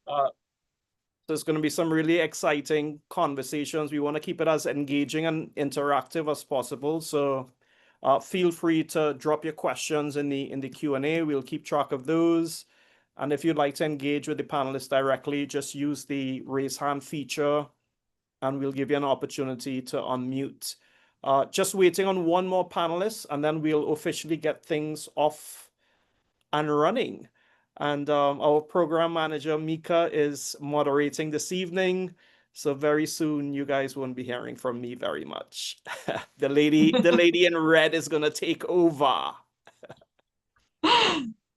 Uh, there's going to be some really exciting conversations. We want to keep it as engaging and interactive as possible. So feel free to drop your questions in the Q&A. We'll keep track of those. And if you'd like to engage with the panelists directly, just use the raise hand feature and we'll give you an opportunity to unmute. Just waiting on one more panelist and then we'll officially get things off and running. And our program manager, Mika, is moderating this evening. So very soon you guys won't be hearing from me very much. The lady in red is gonna take over.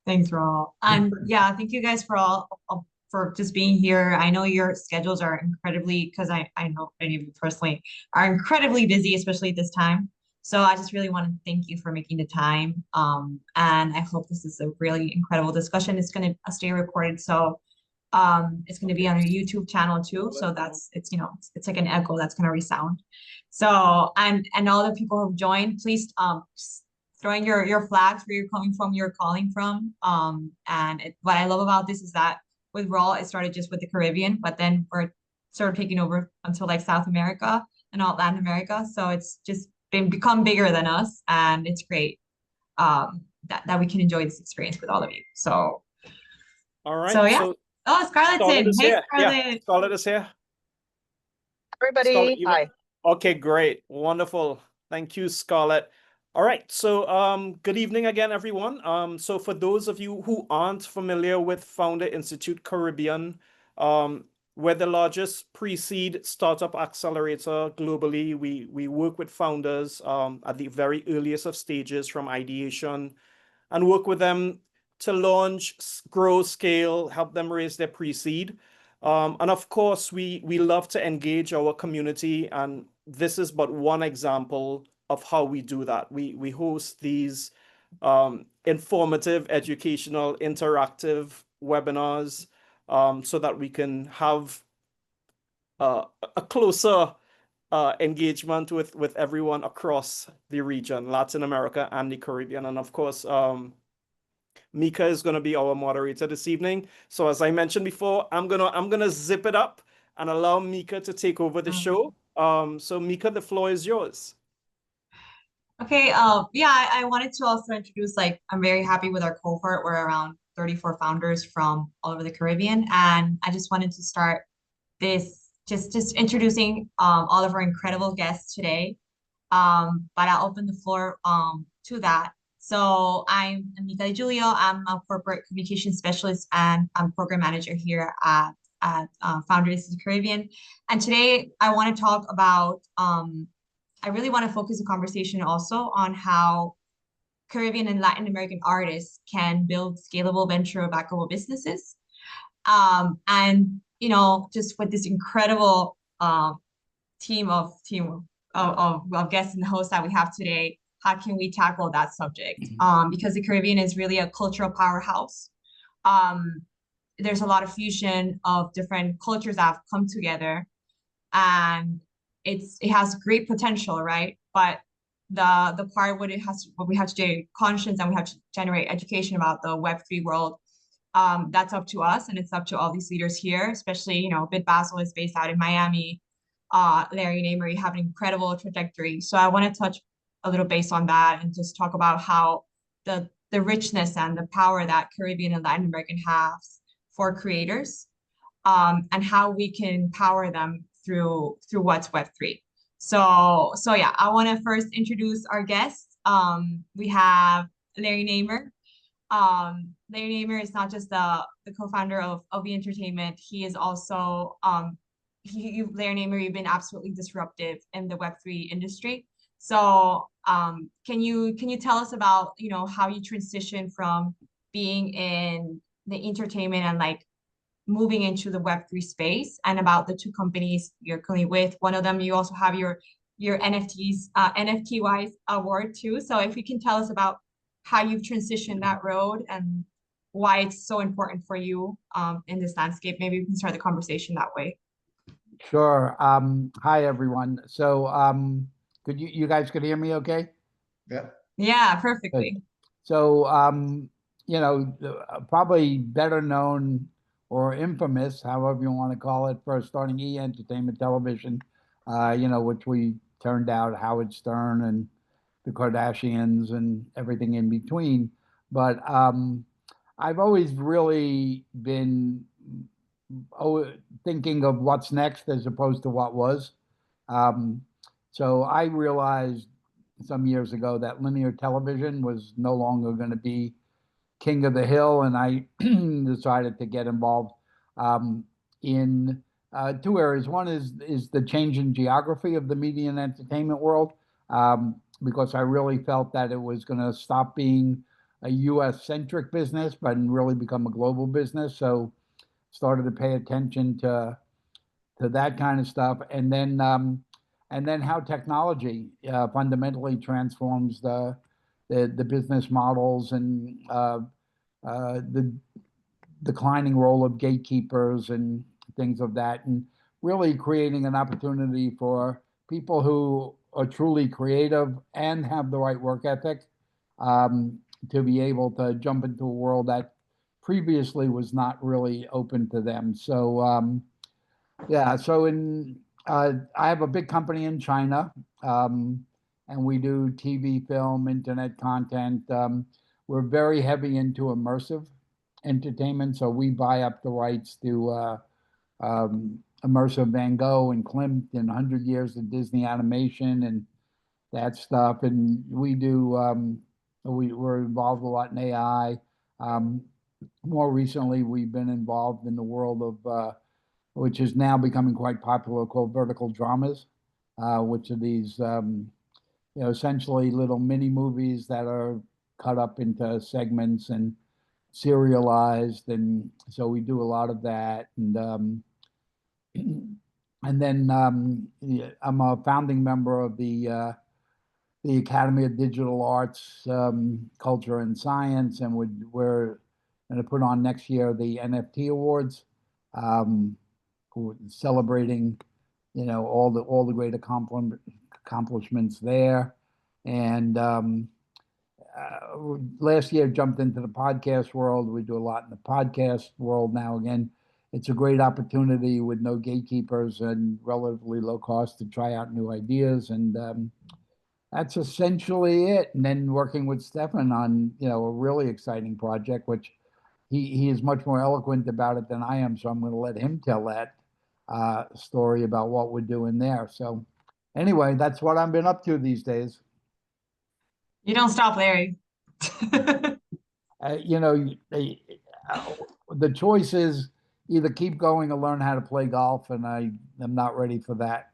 Thanks, Rawle. And yeah, thank you guys for just being here. I know your schedules are incredibly, because I know many of you personally are incredibly busy, especially at this time. So I just really want to thank you for making the time. And I hope this is a really incredible discussion. It's going to stay recorded. So it's going to be on our YouTube channel too. So it's like an echo that's going to resound. So, and all the people who've joined, please throwing your flags where you're calling from. What I love about this is that with Rawle, it started just with the Caribbean, but then we're sort of taking over until like South America and all Latin America. So it's just become bigger than us, and it's great that we can enjoy this experience with all of you. So, all right. So yeah. Oh, Scarlett's in. Hey, here. Scarlett. Yeah, Scarlett is here. Everybody, Scarlett, hi. Okay, great. Wonderful. Thank you, Scarlett. All right, so good evening again, everyone. So for those of you who aren't familiar with Founder Institute Caribbean, we're the largest pre-seed startup accelerator globally. We work with founders at the very earliest of stages from ideation and work with them to launch, grow, scale, help them raise their pre-seed. And of course, we love to engage our community, and this is but one example of how we do that. We host these informative, educational, interactive webinars so that we can have a closer engagement with everyone across the region, Latin America and the Caribbean. And of course, Mika is going to be our moderator this evening. So as I mentioned before, I'm gonna zip it up and allow Mika to take over the show. So Mika, the floor is yours. Okay, yeah, I wanted to also introduce, I'm very happy with our cohort. We're around 34 founders from all over the Caribbean. And I just wanted to start this, just introducing all of our incredible guests today. But I'll open the floor to that. So I'm Micaela Julio. I'm a corporate communication specialist and I'm program manager here at Founders in the Caribbean. And today I want to talk about I really want to focus the conversation also on how Caribbean and Latin American artists can build scalable venture-backable businesses. And just with this incredible team of guests and hosts that we have today, how can we tackle that subject? Because the Caribbean is really a cultural powerhouse. There's a lot of fusion of different cultures that have come together, and it has great potential, right? But the part what we have to do conscience, and we have to generate education about the Web3 world. That's up to us, and it's up to all these leaders here, especially BitBasel is based out in Miami. Larry Namer, you have an incredible trajectory. So I want to touch a little base on that and just talk about how the richness and the power that Caribbean and Latin American has for creators, and how we can power them through what's Web3. So yeah, I want to first introduce our guests. We have Larry Namer. Larry Namer is not just the co-founder of the Entertainment. He is also Larry Namer, you've been absolutely disruptive in the Web3 industry. So can you tell us about how you transition from being in the entertainment and moving into the Web3 space, and about the two companies you're currently with? One of them, you also have your NFTs, NFT-wise award too. So if you can tell us about how you've transitioned that road and why it's so important for you in this landscape, maybe we can start the conversation that way. Sure. Hi, everyone. So could you guys could hear me okay? Yeah, perfectly. Good. So, probably better known or infamous, however you want to call it, for starting E! Entertainment Television, which we turned out Howard Stern and the Kardashians and everything in between. But I've always really been thinking of what's next as opposed to what was. Um, so I realized some years ago that linear television was no longer going to be king of the hill, and I decided to get involved in two areas. One is the change in geography of the media and entertainment world, because I really felt that it was going to stop being a U.S. centric business, but really become a global business. So started to pay attention to that kind of stuff, and then how technology fundamentally transforms the business models and the declining role of gatekeepers and things of that, and really creating an opportunity for people who are truly creative and have the right work ethic to be able to jump into a world that previously was not really open to them. So yeah, so I have a big company in China, and we do TV, film, internet content. We're very heavy into immersive entertainment, so we buy up the rights to immersive Van Gogh and Klimt and 100 Years of Disney animation and that stuff. And we're involved a lot in AI. More recently, we've been involved in the world of which is now becoming quite popular, called vertical dramas, which are these essentially little mini movies that are cut up into segments and serialized, and so we do a lot of that. And then yeah, I'm a founding member of the Academy of Digital Arts, Culture and Science, and we're going to put on next year the NFT Awards, celebrating all the great accomplishments there. And last year jumped into the podcast world. We do a lot in the podcast world now. Again, it's a great opportunity with no gatekeepers and relatively low cost to try out new ideas. And that's essentially it. And then working with Stefan on a really exciting project, which he is much more eloquent about it than I am. So I'm going to let him tell that story about what we're doing there. So anyway, that's what I've been up to these days. You don't stop, Larry. The choice is either keep going or learn how to play golf, and I am not ready for that.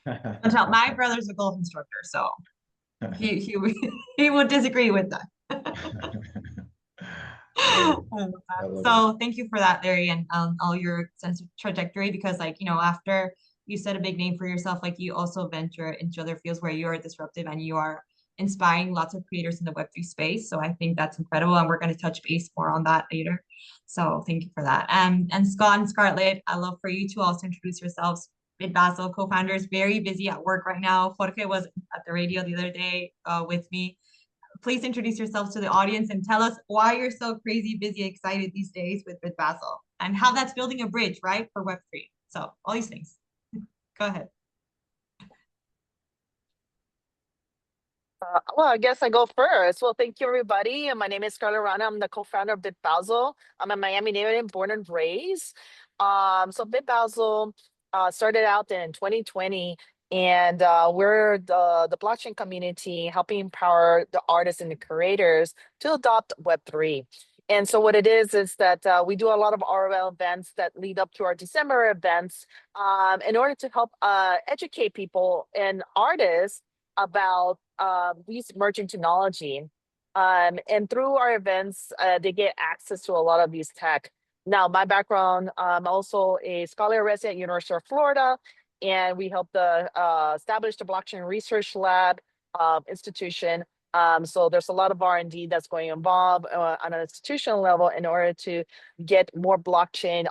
My brother's a golf instructor, so he he would disagree with that. So thank you for that, Larry, and all your sense of trajectory, because after you set a big name for yourself, you also venture into other fields where you are disruptive and you are inspiring lots of creators in the Web3 space. So I think that's incredible, and we're going to touch base more on that later. So thank you for that. And Scott and Scarlett, I'd love for you to also introduce yourselves. BitBasil co-founders, very busy at work right now. Jorge was at the radio the other day with me. Please introduce yourselves to the audience and tell us why you're so crazy, busy, excited these days with BitBasil and how that's building a bridge, right, for Web3. So all these things. Go ahead. Well, I guess I go first. Well, thank you, everybody. My name is Scarlett Rana. I'm the co-founder of BitBasil. I'm a Miami native, born and raised. So BitBasil started out in 2020, and we're the blockchain community helping empower the artists and the creators to adopt Web3. And so what it is that we do a lot of RL events that lead up to our December events in order to help educate people and artists about these emerging technology. And through our events, they get access to a lot of these tech. Now, my background, I'm also a scholar resident at University of Florida, and we helped establish the Blockchain Research Lab institution. So there's a lot of R&D that's going involved on an institutional level in order to get more blockchain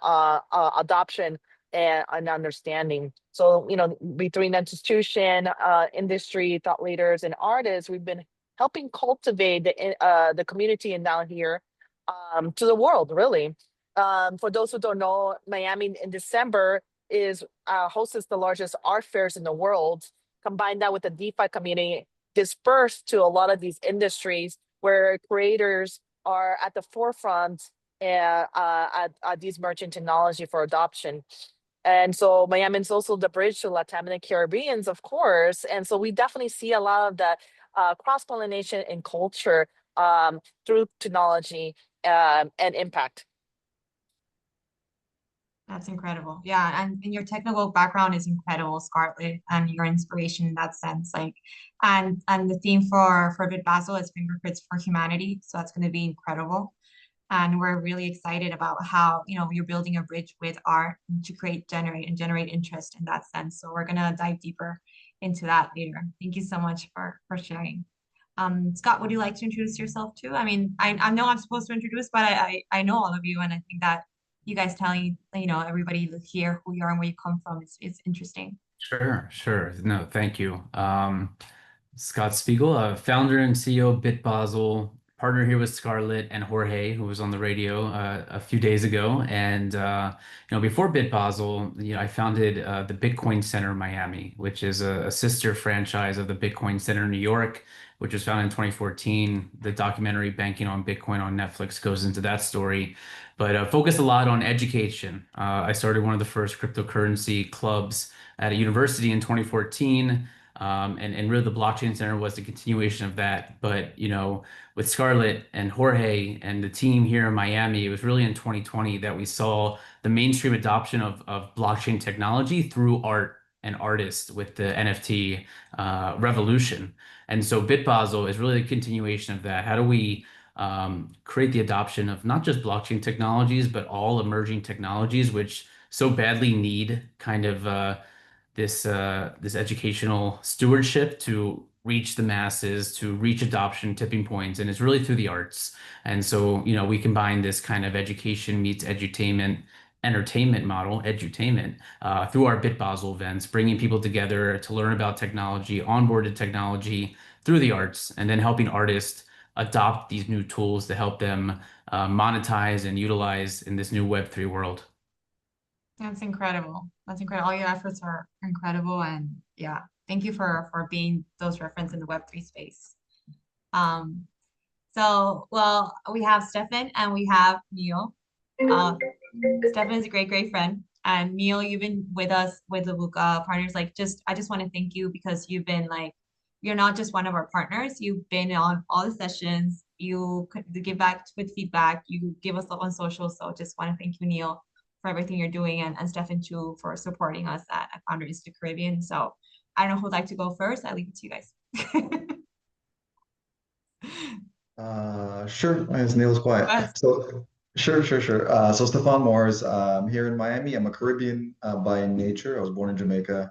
adoption and understanding. So, between the institution, industry, thought leaders, and artists, we've been helping cultivate the community and down here to the world, really. For those who don't know, Miami in December is hosts the largest art fairs in the world. Combine that with the DeFi community dispersed to a lot of these industries where creators are at the forefront at these merchant technology for adoption. And so Miami is also the bridge to Latin and Caribbeans, of course. And so we definitely see a lot of the cross-pollination in culture through technology and impact. That's incredible. Yeah, and your technical background is incredible, Scarlett, and your inspiration in that sense. Like, and the theme for Bitbasil is fingerprints for humanity. So that's going to be incredible. And we're really excited about how, you know, you're building a bridge with art to generate interest in that sense. So we're gonna dive deeper into that later. Thank you so much for sharing. Scott, would you like to introduce yourself too? I mean, I know I'm supposed to introduce, but I know all of you, and I think that you guys telling, you know, everybody here who you are and where you come from is interesting. Sure. No, thank you. Scott Spiegel, founder and CEO of Bitbasil, partner here with Scarlett and Jorge, who was on the radio a few days ago. And before Bitbasil, I founded the Bitcoin Center Miami, which is a sister franchise of the Bitcoin Center New York, which was founded in 2014. The documentary Banking on Bitcoin on Netflix goes into that story, but focused a lot on education. I started one of the first cryptocurrency clubs at a university in 2014. And really the blockchain center was the continuation of that. But, with Scarlett and Jorge and the team here in Miami, it was really in 2020 that we saw the mainstream adoption of blockchain technology through art and artists with the NFT revolution. And so Bitbasil is really a continuation of that. How do we create the adoption of not just blockchain technologies, but all emerging technologies, which so badly need kind of this educational stewardship to reach the masses, to reach adoption tipping points, and it's really through the arts. And so, we combine this kind of education meets edutainment, entertainment model, edutainment, through our Bitbasil events, bringing people together to learn about technology, onboarded technology through the arts, and then helping artists adopt these new tools to help them monetize and utilize in this new Web3 world. That's incredible. That's incredible. All your efforts are incredible. And yeah, thank you for being those reference in the Web3 space. Well, we have Stefan and we have Neil. Stefan is a great friend. And Neil, you've been with us with the partners. I just want to thank you because you've been you're not just one of our partners. You've been on all the sessions. You give back with feedback. You give us love on social. So just want to thank you, Neil, for everything you're doing, and Stefan too for supporting us at Founder Institute Caribbean. So I don't know who would like to go first. I leave it to you guys. Sure, as Neil's quiet. So sure. So Stefan Moores, here in Miami. I'm a Caribbean by nature. I was born in Jamaica.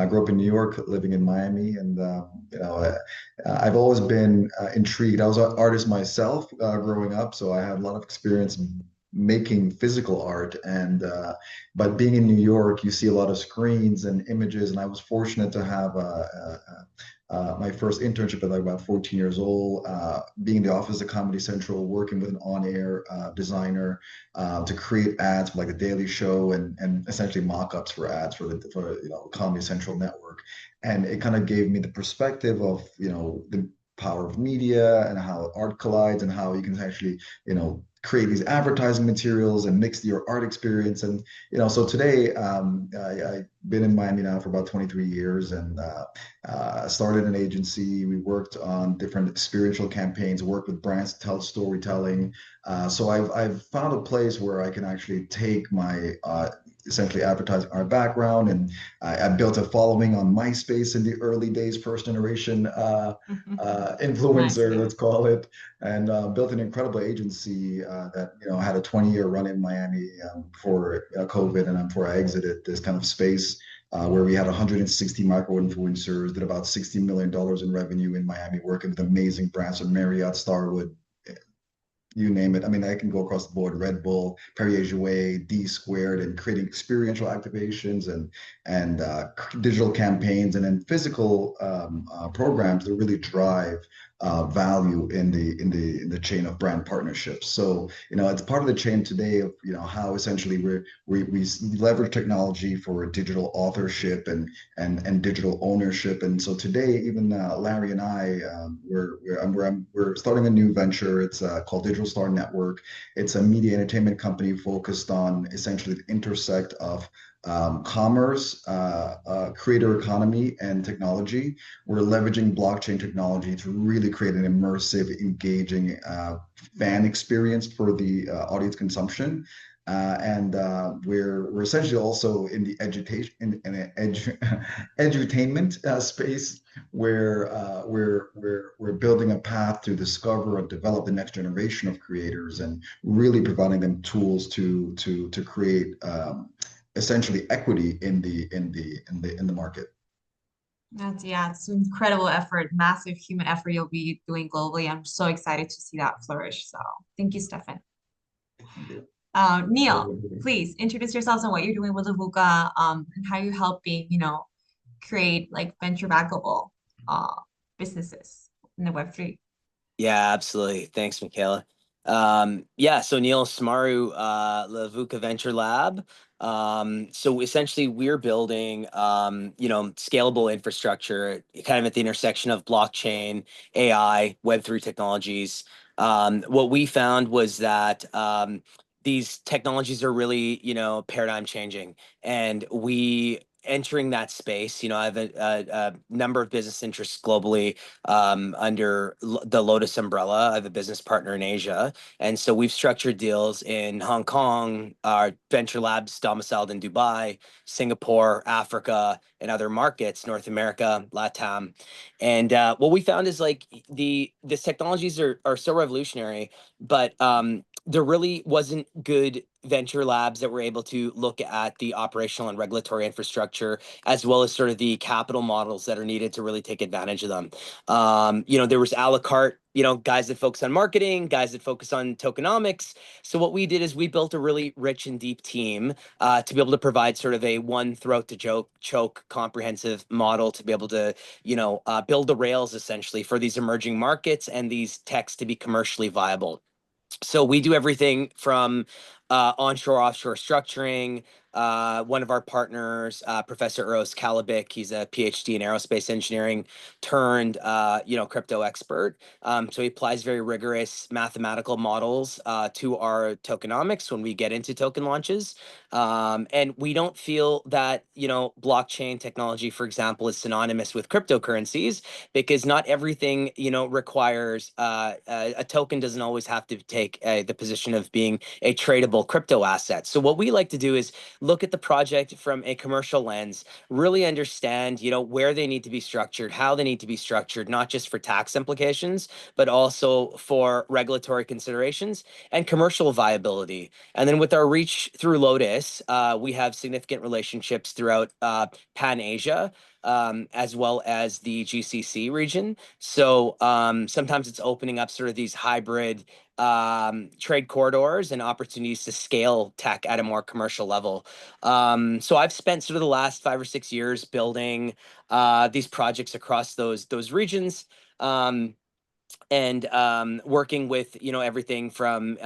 Grew up in New York, living in Miami, and I've always been intrigued. I was an artist myself growing up, so I have a lot of experience making physical art. And but being in New York, you see a lot of screens and images, and I was fortunate to have my first internship at about 14 years old, being in the office at Comedy Central, working with an on-air designer to create ads for the Daily Show and essentially mock-ups for ads for the Comedy Central network. And it kind of gave me the perspective of the power of media and how art collides and how you can actually create these advertising materials and mix your art experience. And so today I've been in Miami now for about 23 years and started an agency. We worked on different experiential campaigns, worked with brands to tell storytelling. So I've found a place where I can actually take my essentially advertising art background, and I built a following on MySpace in the early days, first generation influencer, let's call it, and built an incredible agency that had a 20-year run in Miami before COVID, and before I exited this kind of space where we had 160 micro influencers, did about $60 million in revenue in Miami, working with amazing brands from Marriott, Starwood, you name it. I mean, I can go across the board: Red Bull, Perrier Jouet, D Squared, and creating experiential activations and digital campaigns, and then physical programs that really drive value in the chain of brand partnerships. So it's part of the chain today of how essentially we leverage technology for digital authorship and digital ownership. And so today, even Larry and I, we're starting a new venture. It's called Digital Star Network. It's a media entertainment company focused on essentially the intersect of commerce, creator economy, and technology. We're leveraging blockchain technology to really create an immersive, engaging fan experience for the audience consumption. We're essentially also in the education in edutainment space where we're building a path to discover and develop the next generation of creators and really providing them tools to create essentially equity in the market. It's an incredible effort, massive human effort you'll be doing globally. I'm so excited to see that flourish. So thank you, Stefan. Neil, please introduce yourselves and what you're doing with Lavuka, and how you're helping, create like venture-backable businesses in the Web3. Yeah, absolutely. Thanks, Micaela. So Neil Smaru, Lavuka Venture Lab. So essentially we're building, scalable infrastructure kind of at the intersection of blockchain, AI, Web3 technologies. What we found was that these technologies are really, paradigm changing, and we entering that space. I have a number of business interests globally under the Lotus umbrella. I have a business partner in Asia. And so we've structured deals in Hong Kong, our venture labs domiciled in Dubai, Singapore, Africa, and other markets, North America, LATAM. And what we found is like these technologies are so revolutionary, but there really wasn't good venture labs that were able to look at the operational and regulatory infrastructure, as well as sort of the capital models that are needed to really take advantage of them. There was a la carte, guys that focus on marketing, guys that focus on tokenomics. So what we did is we built a really rich and deep team to be able to provide sort of a one throat to choke comprehensive model to be able to, build the rails essentially for these emerging markets and these techs to be commercially viable. So we do everything from onshore, offshore structuring. One of our partners, Professor Uros Kalabik, he's a PhD in aerospace engineering turned, crypto expert. So he applies very rigorous mathematical models to our tokenomics when we get into token launches. And we don't feel that, blockchain technology, for example, is synonymous with cryptocurrencies, because not everything, requires a token doesn't always have to take the position of being a tradable crypto asset. So what we like to do is look at the project from a commercial lens, really understand, where they need to be structured, how they need to be structured, not just for tax implications, but also for regulatory considerations and commercial viability. And then with our reach through Lotus, we have significant relationships throughout Pan-Asia, as well as the GCC region. So sometimes it's opening up sort of these hybrid trade corridors and opportunities to scale tech at a more commercial level. So I've spent sort of the last 5 or 6 years building these projects across those regions. And working with everything from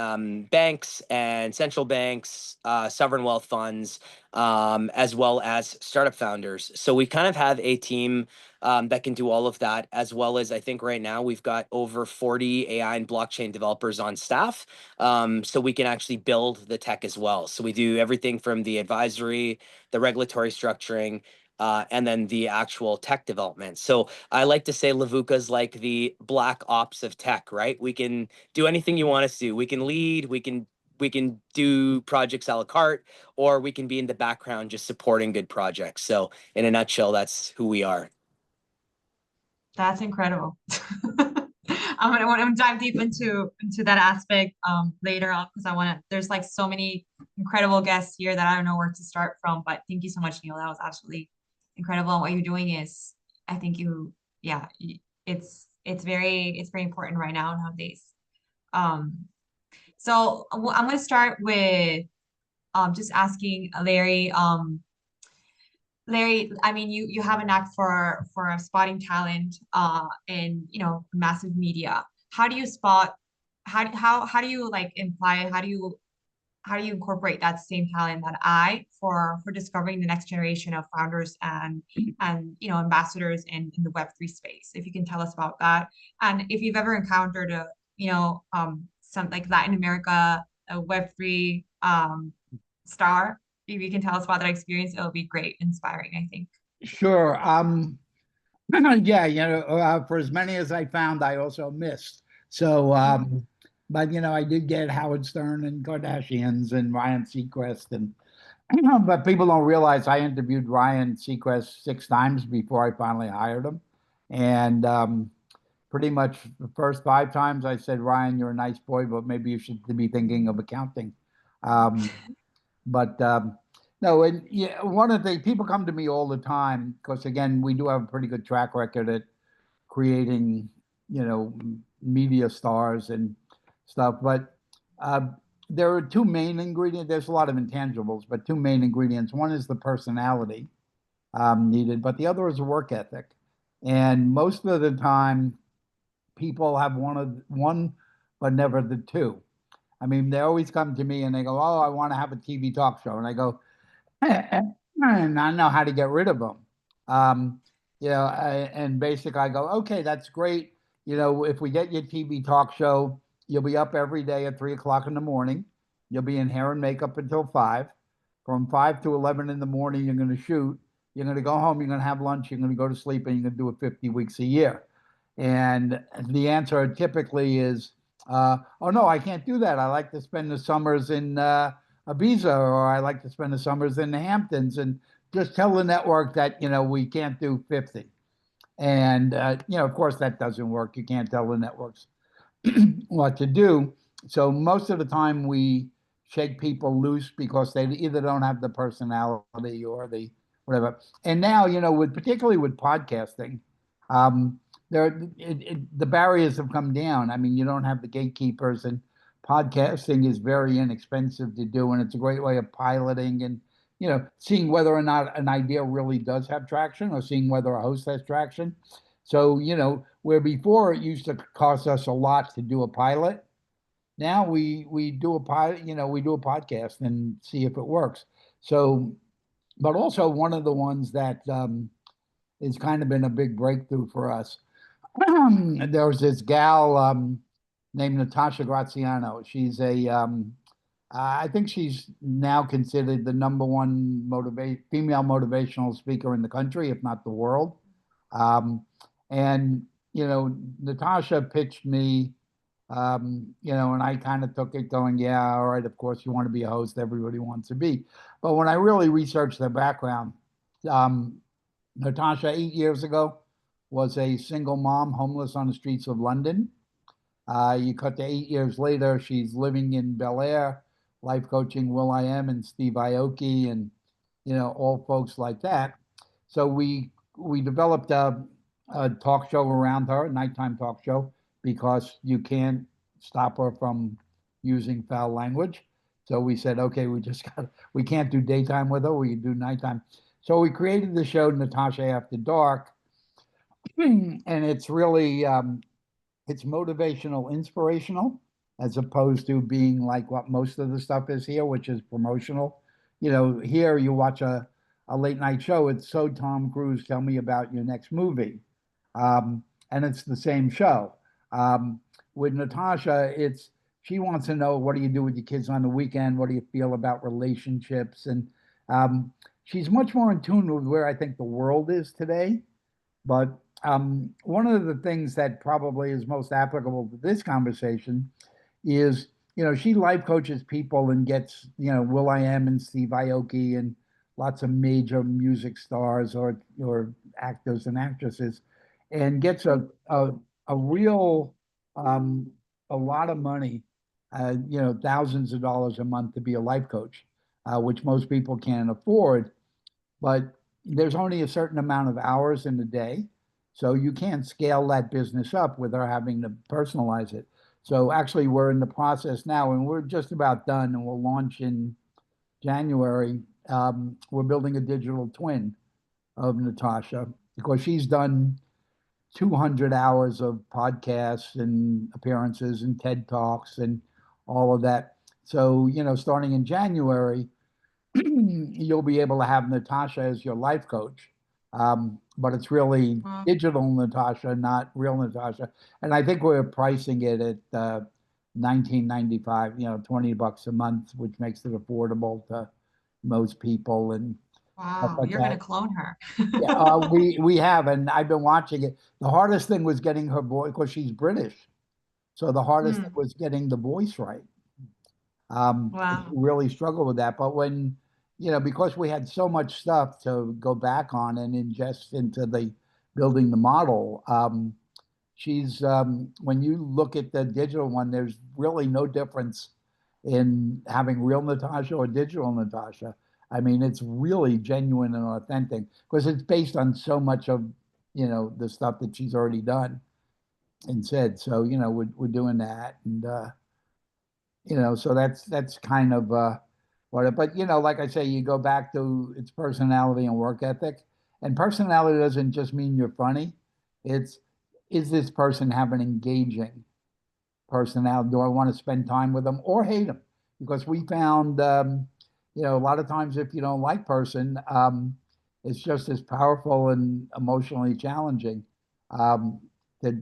banks and central banks, sovereign wealth funds, as well as startup founders. So we kind of have a team that can do all of that, as well as I think right now we've got over 40 AI and blockchain developers on staff. So we can actually build the tech as well. So we do everything from the advisory, the regulatory structuring, and then the actual tech development. So I like to say Lavuka is like the black ops of tech, right? We can do anything you want us to do. We can lead, we can do projects a la carte, or we can be in the background just supporting good projects. So in a nutshell, that's who we are. That's incredible. I'm gonna dive deep into that aspect later on, because there's like so many incredible guests here that I don't know where to start from. But thank you so much, Neil. That was absolutely incredible. And what you're doing is, I think it's very important right now nowadays. So I'm gonna start with just asking Larry. Larry, I mean, you have a knack for spotting talent in, massive media. How do you spot how do you like imply how do you incorporate that same talent, that eye for discovering the next generation of founders and ambassadors in the Web3 space? If you can tell us about that, and if you've ever encountered some like Latin America a Web3 star, if you can tell us about that experience, it'll be great, inspiring, I think. Sure. Yeah, for as many as I found, I also missed. So, but I did get Howard Stern and Kardashians and Ryan Seacrest, and but people don't realize I interviewed Ryan Seacrest 6 times before I finally hired him, and pretty much the first 5 times I said, Ryan, you're a nice boy, but maybe you should be thinking of accounting. But no, and yeah, one of the people come to me all the time because again, we do have a pretty good track record at creating, media stars and stuff. But there are two main ingredients. There's a lot of intangibles, but two main ingredients. One is the personality needed, but the other is a work ethic. And most of the time, people have one, but never the two. I mean, they always come to me and they go, "Oh, I want to have a TV talk show," and I go, and I know how to get rid of them. And basically I go, okay, that's great. If we get your TV talk show, you'll be up every day at 3 o'clock in the morning. You'll be in hair and makeup until 5. From 5 to 11 in the morning, you're going to shoot. You're going to go home. You're going to have lunch. You're going to go to sleep, and you're going to do it 50 weeks a year. And the answer typically is, oh no, I can't do that. I like to spend the summers in Ibiza, or I like to spend the summers in the Hamptons, and just tell the network that, we can't do 50. And, of course that doesn't work. You can't tell the networks what to do. So most of the time we shake people loose because they either don't have the personality or the whatever. And now, particularly with podcasting, the barriers have come down. I mean, you don't have the gatekeepers, and podcasting is very inexpensive to do, and it's a great way of piloting and seeing whether or not an idea really does have traction, or seeing whether a host has traction. So where before it used to cost us a lot to do a pilot, now we do a pilot, we do a podcast and see if it works. So, but also one of the ones that has kind of been a big breakthrough for us. There was this gal named Natasha Graziano. She's I think she's now considered the #1 female motivational speaker in the country, if not the world. And Natasha pitched me, and I kind of took it going, yeah, all right, of course you want to be a host, everybody wants to be. But when I really researched their background, Natasha 8 years ago was a single mom, homeless on the streets of London. You cut to 8 years later, she's living in Bel Air, life coaching will.i.am and Steve Aoki and all folks like that. So we developed a talk show around her, a nighttime talk show, because you can't stop her from using foul language. So we said, okay, we can't do daytime with her, we can do nighttime. So we created the show Natasha After Dark, and it's really it's motivational, inspirational, as opposed to being like what most of the stuff is here, which is promotional. Here you watch a late night show, it's so Tom Cruise, tell me about your next movie. And it's the same show. With Natasha, she wants to know, what do you do with your kids on the weekend? What do you feel about relationships? And she's much more in tune with where I think the world is today. But one of the things that probably is most applicable to this conversation is, she life coaches people and gets, will.i.am and Steve Aoki and lots of major music stars or actors and actresses, and gets a real a lot of money, thousands of dollars a month to be a life coach, which most people can't afford. But there's only a certain amount of hours in the day, so you can't scale that business up without having to personalize it. So actually, we're in the process now, and we're just about done, and we'll launch in January. We're building a digital twin of Natasha because she's done 200 hours of podcasts and appearances and TED Talks and all of that. So, starting in January, you'll be able to have Natasha as your life coach. But it's really digital Natasha, not real Natasha. And I think we're pricing it at $19.95, $20 a month, which makes it affordable to most people and stuff Wow, like you're that. gonna clone her. Yeah, we have, and I've been watching it. The hardest thing was getting her voice because she's British. So the hardest thing was getting the voice right. Wow. Really struggled with that. But when, because we had so much stuff to go back on and ingest into the building the model, when you look at the digital one, there's really no difference in having real Natasha or digital Natasha. I mean, it's really genuine and authentic because it's based on so much of, the stuff that she's already done and said. So, we're doing that. And, so that's kind of but like I say, you go back to its personality and work ethic. And personality doesn't just mean you're funny. It's, is this person have an engaging personality? Do I want to spend time with them or hate them? Because we found, a lot of times if you don't like person, it's just as powerful and emotionally challenging. That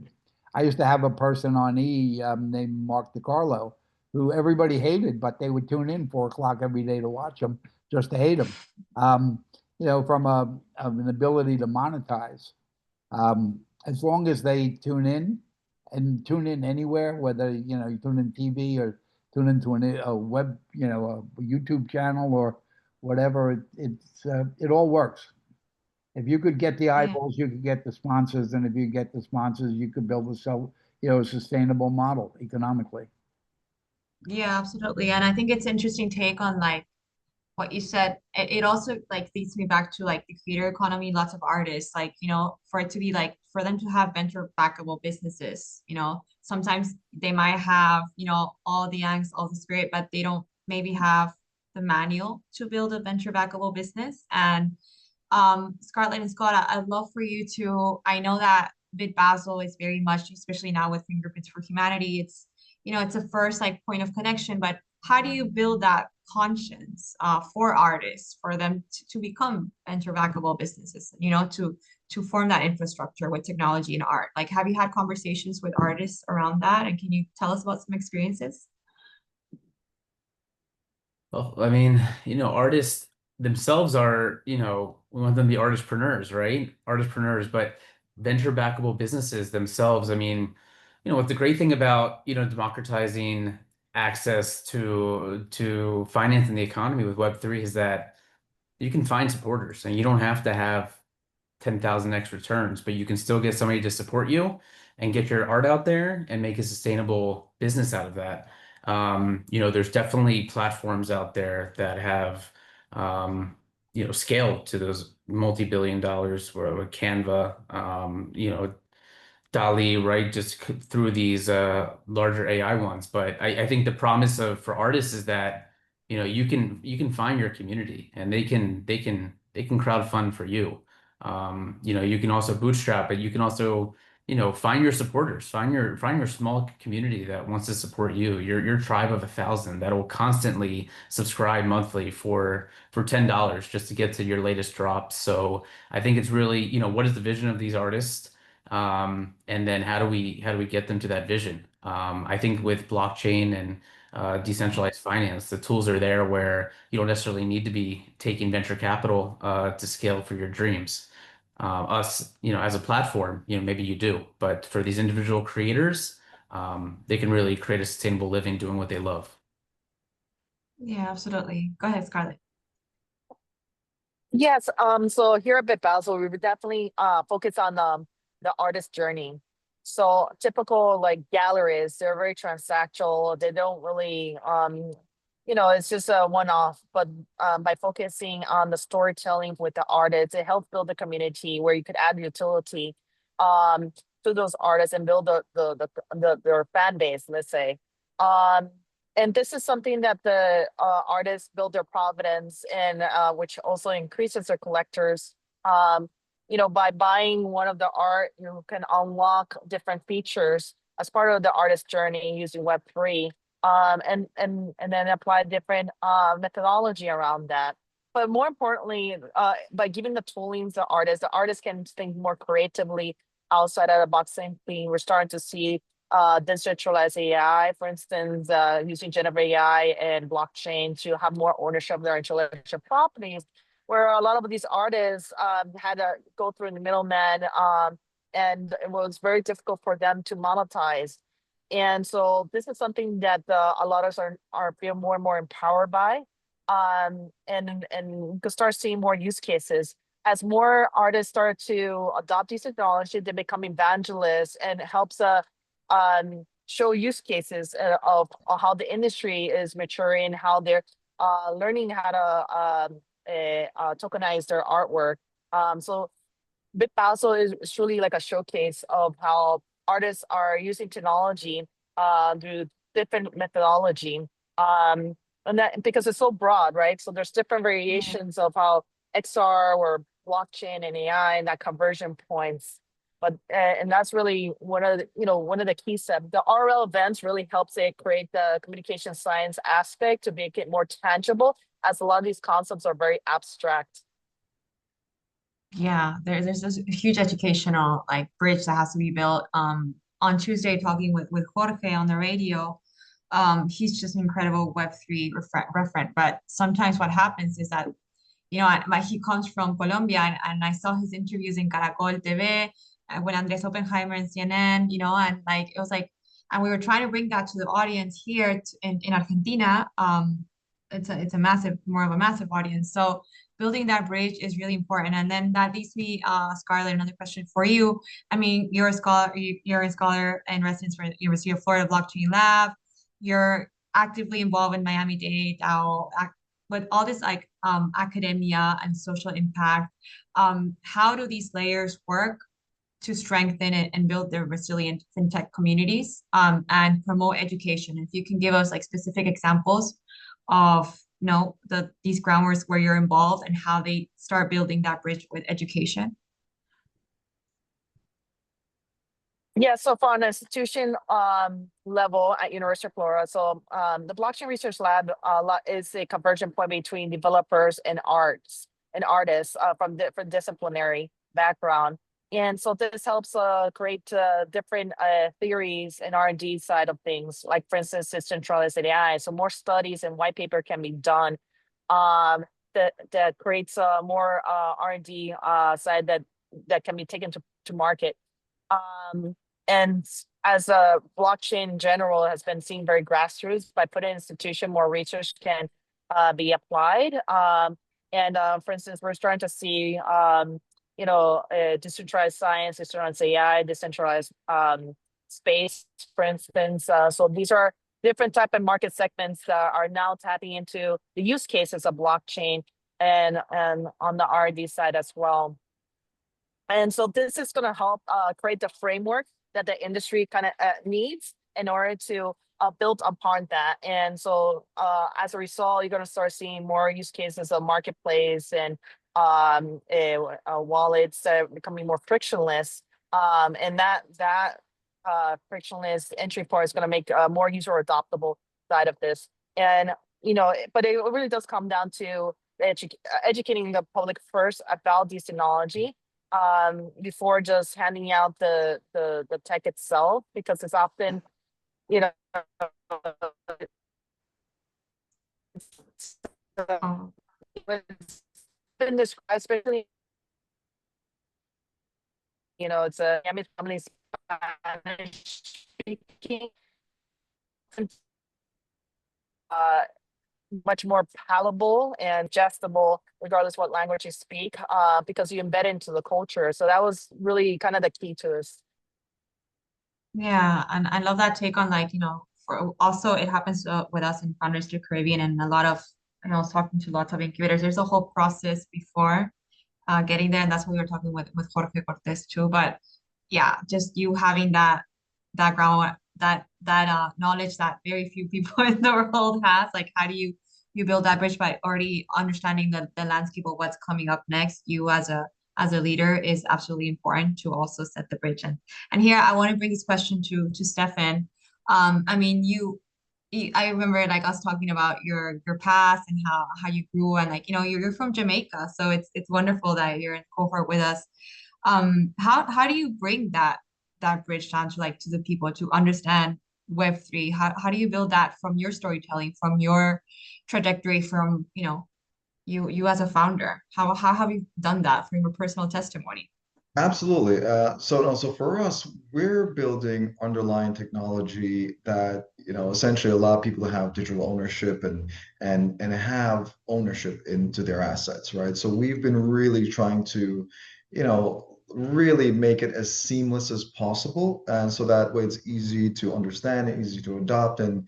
I used to have a person on E named Mark DiCarlo, who everybody hated, but they would tune in 4 o'clock every day to watch him just to hate him. From an ability to monetize. As long as they tune in and tune in anywhere, whether you tune in TV or tune into a web, a YouTube channel or whatever, it all works. If you could get the eyeballs, you could get the sponsors, and if you get the sponsors, you could build a sustainable model economically. Yeah, absolutely. And I think it's interesting take on like what you said. It also like leads me back to like the creator economy, lots of artists, like, for it to be like for them to have venture backable businesses, sometimes they might have, all the angst, all the spirit, but they don't maybe have the manual to build a venture backable business. And Scarlett and Scott, I'd love for you to, I know that Bit Basel is very much, especially now with Fingerprints for Humanity, it's a first like point of connection, but how do you build that conscience for artists, for them to become venture backable businesses, to form that infrastructure with technology and art? Like, have you had conversations with artists around that? And can you tell us about some experiences? Well, I mean, artists themselves are, we want them to be artistpreneurs, right? Artistpreneurs, but venture-backable businesses themselves, I mean, what the great thing about, democratizing access to finance in the economy with Web3 is that you can find supporters and you don't have to have 10,000x returns, but you can still get somebody to support you and get your art out there and make a sustainable business out of that. There's definitely platforms out there that have, scaled to those multi-billion dollars with Canva, DALL-E, right? Just through these larger AI ones. But I think the promise for artists is that, you can find your community and they can crowdfund for you. You can also bootstrap, but you can also, find your supporters, find your small community that wants to support you, your tribe of 1,000 that will constantly subscribe monthly for $10 just to get to your latest drops. So I think it's really, what is the vision of these artists? And then how do we get them to that vision? I think with blockchain and decentralized finance, the tools are there where you don't necessarily need to be taking venture capital to scale for your dreams. Us, as a platform, maybe you do, but for these individual creators, they can really create a sustainable living doing what they love. Yeah, absolutely. Go ahead, Scarlett. Yes, so here at Bit Basel, we would definitely focus on the artist journey. So typical like galleries, they're very transactional. They don't really it's just a one-off. But by focusing on the storytelling with the artists, it helps build a community where you could add utility um to those artists and build their fan base, let's say. Um and this is something that the artists build their provenance in, which also increases their collectors By buying one of the art, you can unlock different features as part of the artist journey using Web3, and then apply different methodology around that. But more importantly, by giving the toolings to the artists can think more creatively outside of the box thinking. We're starting to see decentralized AI, for instance, using generative AI and blockchain to have more ownership of their intellectual properties, where a lot of these artists had to go through the middleman, and it was very difficult for them to monetize. And so this is something that a lot of us are feel more and more empowered by, and we could start seeing more use cases as more artists start to adopt these technology. They become evangelists, and it helps show use cases of how the industry is maturing, how they're learning how to tokenize their artwork. So BitBasil is truly like a showcase of how artists are using technology through different methodology. And that because it's so broad, right? So there's different variations of how XR or blockchain and AI and that conversion points. But and that's really one of the key steps. The RL events really helps it create the communication science aspect to make it more tangible, as a lot of these concepts are very abstract. Yeah, there's this huge educational like bridge that has to be built. On Tuesday, talking with Jorge on the radio, he's just an incredible Web3 referent. But sometimes what happens is that, he comes from Colombia, and I saw his interviews in Caracol TV, when Andres Oppenheimer and CNN, and like it was like, and we were trying to bring that to the audience here in Argentina. It's more of a massive audience. So building that bridge is really important. And then that leads me, Scarlett, another question for you. I mean, you're a scholar in residence for the University of Florida Blockchain Lab. You're actively involved in Miami-Dade, with all this like academia and social impact. How do these layers work to strengthen it and build the resilient fintech communities, and promote education? If you can give us like specific examples of these groundworks where you're involved and how they start building that bridge with education. Yeah, so for an institution level at University of Florida, so the Blockchain Research Lab is a conversion point between developers and artists from different disciplinary background. And so this helps create different theories and R&D side of things, like for instance, decentralized AI. So more studies and white paper can be done that creates more R&D side that can be taken to market. And as a blockchain in general has been seen very grassroots, by putting an institution, more research can be applied. And for instance, we're starting to see decentralized science, decentralized AI, decentralized space, for instance. So these are different type of market segments that are now tapping into the use cases of blockchain and on the R&D side as well. And so this is going to help create the framework that the industry kind of needs in order to build upon that. And so as a result, you're going to start seeing more use cases of marketplace and wallets that are becoming more frictionless. And that frictionless entry point is going to make more user adoptable side of this. And, but it really does come down to educating the public first about this technology, before just handing out the tech itself, because it's often, it's been described, especially, it's a family Spanish speaking, much more palatable and digestible, regardless what language you speak, because you embed into the culture. So that was really kind of the key to this. Yeah, and I love that take on like, for also it happens with us in Founders to Caribbean, and a lot of, I was talking to lots of incubators. There's a whole process before getting there, and that's what we were talking with Jorge Cortez too. But yeah, just you having that ground, that knowledge that very few people in the world has. Like, how do you build that bridge by already understanding the landscape of what's coming up next? You as as a leader is absolutely important to also set the bridge. And here I want to bring this question to Stefan. I mean, I remember like us talking about your past and how you grew, and like, you know, you're from Jamaica, so it's wonderful that you're in cohort with us. How do you bring that bridge down to like to the people to understand Web3? How do you build that from your storytelling, from your trajectory, from, you know, you as a founder? How have you done that from your personal testimony? Absolutely. So for us, we're building underlying technology that, essentially allow people to have digital ownership and have ownership into their assets, right? So we've been really trying to, really make it as seamless as possible, and so that way it's easy to understand, easy to adopt, and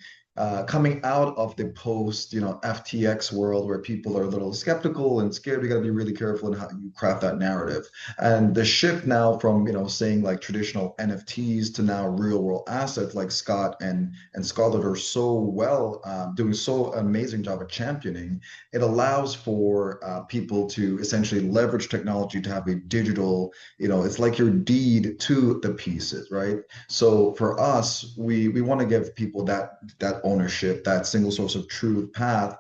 coming out of the post, FTX world where people are a little skeptical and scared, we got to be really careful in how you craft that narrative. And the shift now from, saying like traditional NFTs to now real world assets like Scott and Scarlett are so well doing so amazing job at championing. It allows for people to essentially leverage technology to have a digital, it's like your deed to the pieces, right? So for us, we want to give people that ownership, that single source of truth path,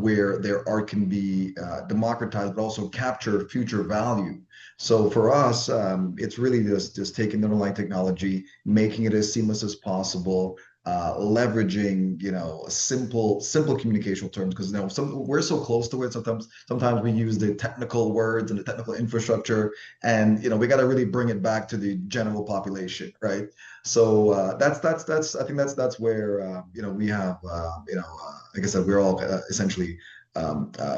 where their art can be democratized, but also capture future value. So for us, it's really just taking the underlying technology, making it as seamless as possible, leveraging, simple communicational terms, because we're so close to it. Sometimes we use the technical words and the technical infrastructure, and we got to really bring it back to the general population, right? So that's I think that's where we have like I said, we're all essentially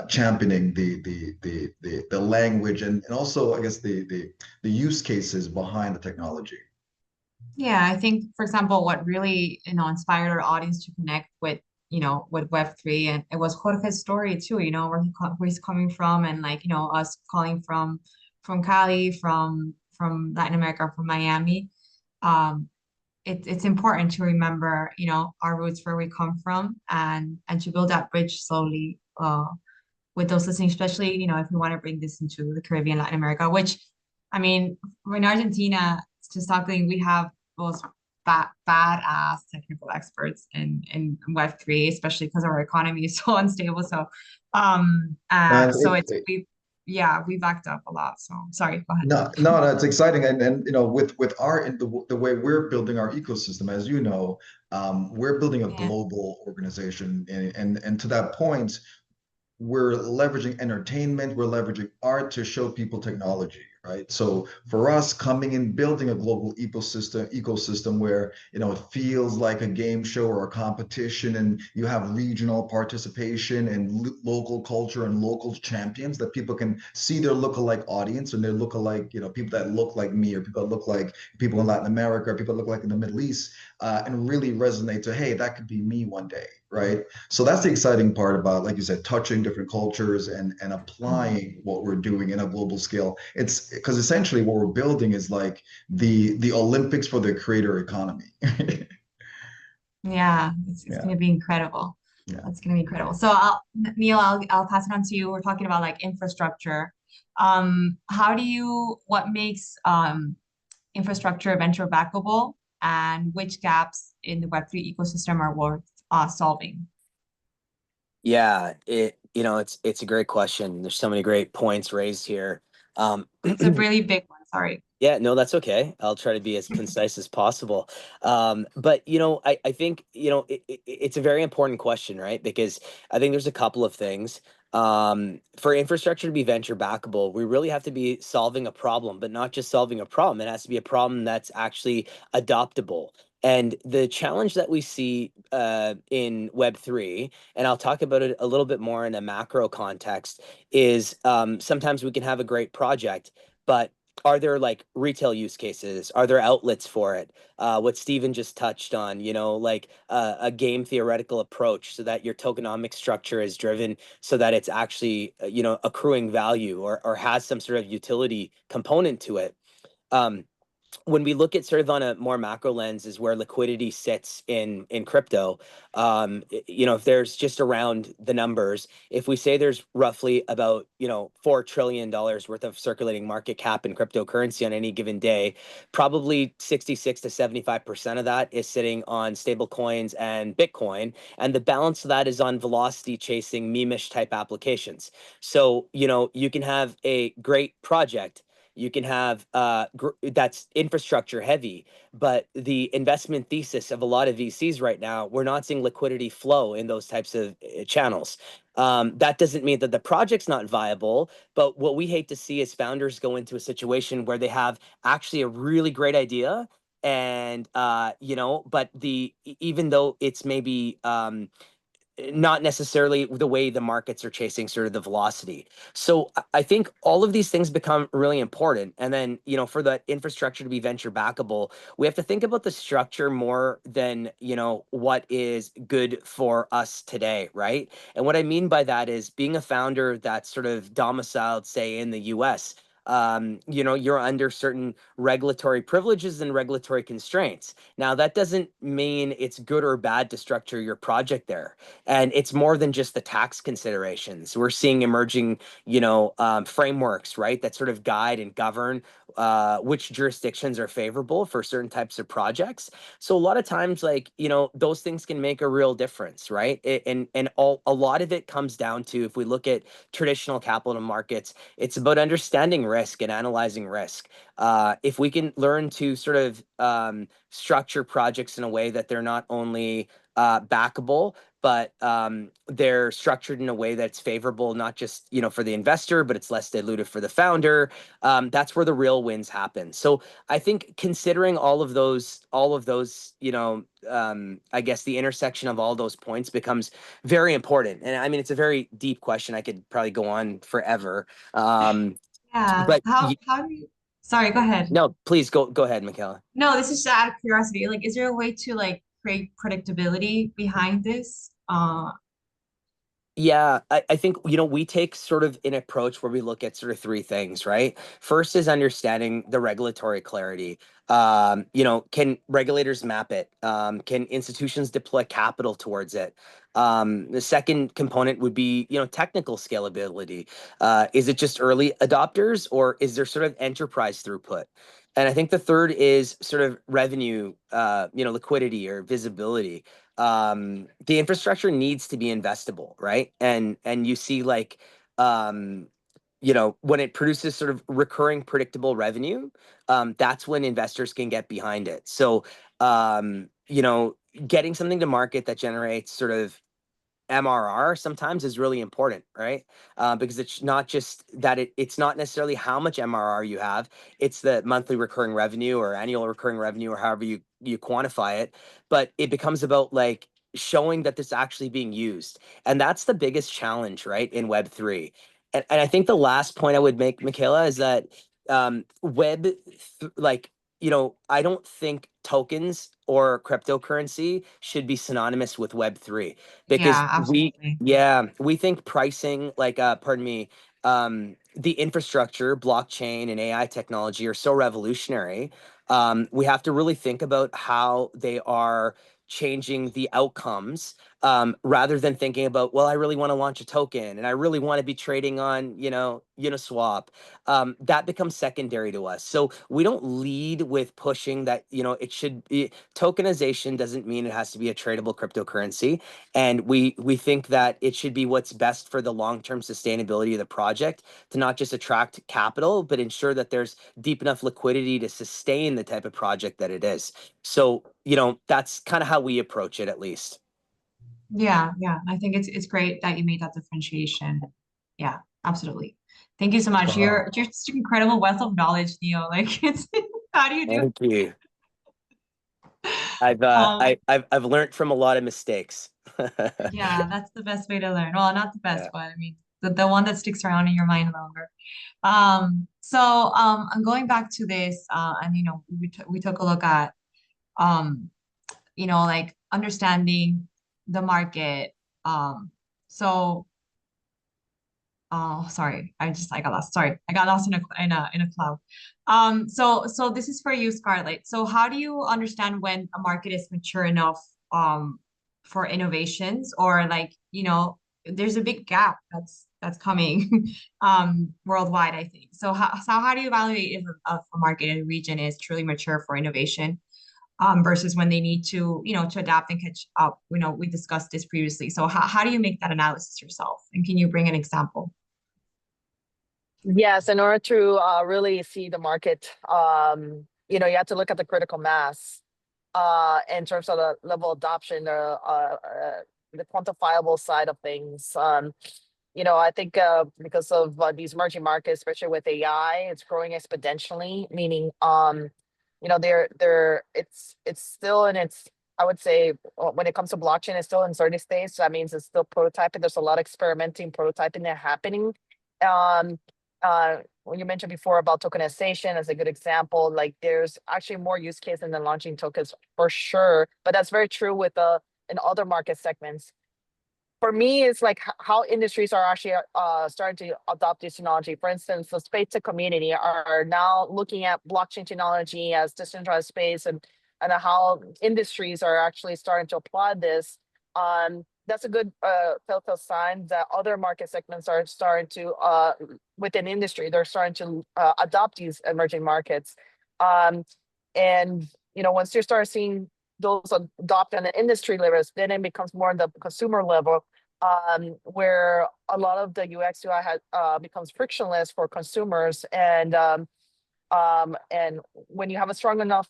championing the language and also I guess the use cases behind the technology. Yeah, I think, for example, what really, you know, inspired our audience to connect with, you know, with Web3, and it was Jorge's story too, you know, where he's coming from, and like, you know, us calling from Cali, from Latin America, from Miami. Um, it's important to remember, you know, our roots, where we come from, and to build that bridge slowly with those listening, especially, you know, if we want to bring this into the Caribbean, Latin America, which, I mean, in Argentina, statistically, we have those badass technical experts in Web3, especially because our economy is so unstable. So, And so yeah, we backed up a lot. So sorry, go ahead. no, it's exciting, and with our the way we're building our ecosystem, as you know, we're building a Yeah. global organization, and to that point, we're leveraging entertainment, we're leveraging art to show people technology, right? So for us, coming in, building a global ecosystem where it feels like a game show or a competition, and you have regional participation and local culture and local champions that people can see their lookalike audience and their lookalike, people that look like me, or people that look like people in Latin America, or people that look like in the Middle East, and really resonate to, hey, that could be me one day, right? So that's the exciting part about, like you said, touching different cultures and applying what we're doing in a global scale. It's because essentially what we're building is like the Olympics for the creator economy. Yeah, it's Yeah, going to be incredible. yeah. That's going to be incredible. So Neil, I'll pass it on to you. We're talking about like infrastructure. What makes infrastructure venture backable, and which gaps in the Web3 ecosystem are worth solving? Yeah, it's a great question. There's so many great points raised here. It's a really big one. Sorry. Yeah, no, that's okay. I'll try to be as concise as possible. But I think it's a very important question, right? Because I think there's a couple of things. For infrastructure to be venture backable, we really have to be solving a problem, but not just solving a problem. It has to be a problem that's actually adoptable. And the challenge that we see in Web3, and I'll talk about it a little bit more in a macro context, is sometimes we can have a great project, but are there like retail use cases? Are there outlets for it? What Steven just touched on, like a game theoretical approach, so that your tokenomic structure is driven so that it's actually, accruing value, or has some sort of utility component to it. when we look at sort of on a more macro lens is where liquidity sits in crypto. You know, if there's just around the numbers, if we say there's roughly about, you know, $4 trillion worth of circulating market cap in cryptocurrency on any given day, probably 66 to 75% of that is sitting on stable coins and Bitcoin, and the balance of that is on velocity chasing meme-ish type applications. So, you know, you can have a great project, you can have that's infrastructure heavy, but the investment thesis of a lot of VCs right now, we're not seeing liquidity flow in those types of channels. That doesn't mean that the project's not viable, but what we hate to see is founders go into a situation where they have actually a really great idea, and you know, but even though it's maybe not necessarily the way the markets are chasing sort of the velocity. So I think all of these things become really important. And then, you know, for the infrastructure to be venture backable, we have to think about the structure more than, you know, what is good for us today, right? And what I mean by that is being a founder that's sort of domiciled, say, in the US. You know, you're under certain regulatory privileges and regulatory constraints. Now, that doesn't mean it's good or bad to structure your project there, and it's more than just the tax considerations. We're seeing emerging, you know, frameworks, right, that sort of guide and govern which jurisdictions are favorable for certain types of projects. So a lot of times, like, you know, those things can make a real difference, right? A lot of it comes down to, if we look at traditional capital markets, it's about understanding risk and analyzing risk. If we can learn to sort of structure projects in a way that they're not only backable, but they're structured in a way that's favorable, not just, you know, for the investor, but it's less dilutive for the founder. That's where the real wins happen. So I think considering all of those, you know, I guess the intersection of all those points becomes very important. And I mean, it's a very deep question. I could probably go on forever. Yeah. But How do you, sorry, go ahead. no, please go ahead, Micaela. No, this is just out of curiosity. Like, is there a way to like create predictability behind this? Yeah, I think, you know, we take sort of an approach where we look at sort of three things, right? First is understanding the regulatory clarity. You know, can regulators map it? Can institutions deploy capital towards it? The second component would be, you know, technical scalability. Is it just early adopters, or is there sort of enterprise throughput? And I think the third is sort of revenue, you know, liquidity or visibility. The infrastructure needs to be investable, right? And you see, like, you know, when it produces sort of recurring predictable revenue, that's when investors can get behind it. So you know, getting something to market that generates sort of MRR sometimes is really important, right? Because it's not just that it's not necessarily how much MRR you have, it's the monthly recurring revenue or annual recurring revenue, or however you quantify it. But it becomes about like showing that this is actually being used. And that's the biggest challenge, right, in Web3. And I think the last point I would make, Michaela, is that like, you know, I don't think tokens or cryptocurrency should be synonymous with Web3, because Yeah, absolutely. we think pricing, like, pardon me, the infrastructure, blockchain and AI technology are so revolutionary. We have to really think about how they are changing the outcomes, rather than thinking about, well, I really want to launch a token and I really want to be trading on, you know, Uniswap. That becomes secondary to us. So we don't lead with pushing that, you know, it should be tokenization doesn't mean it has to be a tradable cryptocurrency. And we think that it should be what's best for the long-term sustainability of the project, to not just attract capital, but ensure that there's deep enough liquidity to sustain the type of project that it is. So, you know, that's kind of how we approach it, at least. Yeah, yeah. I think it's great that you made that differentiation. Yeah, absolutely. Thank you so much. Wow. You're just an incredible wealth of knowledge, Neo. Like, it's how do you do? Thank you. Um, I've learned from a lot of mistakes. yeah, that's the best way to learn. Well, not the best, Yeah. but I mean the one that sticks around in your mind longer. I'm going back to this, and you know, we took a look at um, you know, like understanding the market. So Oh, sorry. I got lost. Sorry. I got lost in a cloud. So this is for you, Scarlett. So how do you understand when a market is mature enough for innovations, or like, there's a big gap that's coming worldwide, I think. So how do you evaluate if a market in a region is truly mature for innovation versus when they need to adapt and catch up? We discussed this previously. So how do you make that analysis yourself? And can you bring an example? Yes, in order to really see the market, you have to look at the critical mass in terms of the level of adoption, the quantifiable side of things. I think because of these emerging markets, especially with AI, it's growing exponentially. Meaning, it's still in its, I would say, when it comes to blockchain, it's still in early stage. So that means it's still prototyping. There's a lot of experimenting, prototyping that happening. Um, when you mentioned before about tokenization as a good example, like there's actually more use case than launching tokens for sure, but that's very true with in other market segments. For me, it's like how industries are actually starting to adopt this technology. For instance, the space tech community are now looking at blockchain technology as decentralized space, and how industries are actually starting to apply this. That's a good telltale sign that other market segments are starting to, within industry, they're starting to adopt these emerging markets. And once you start seeing those adopt on the industry levels, then it becomes more on the consumer level, where a lot of the UX UI becomes frictionless for consumers. And when you have a strong enough,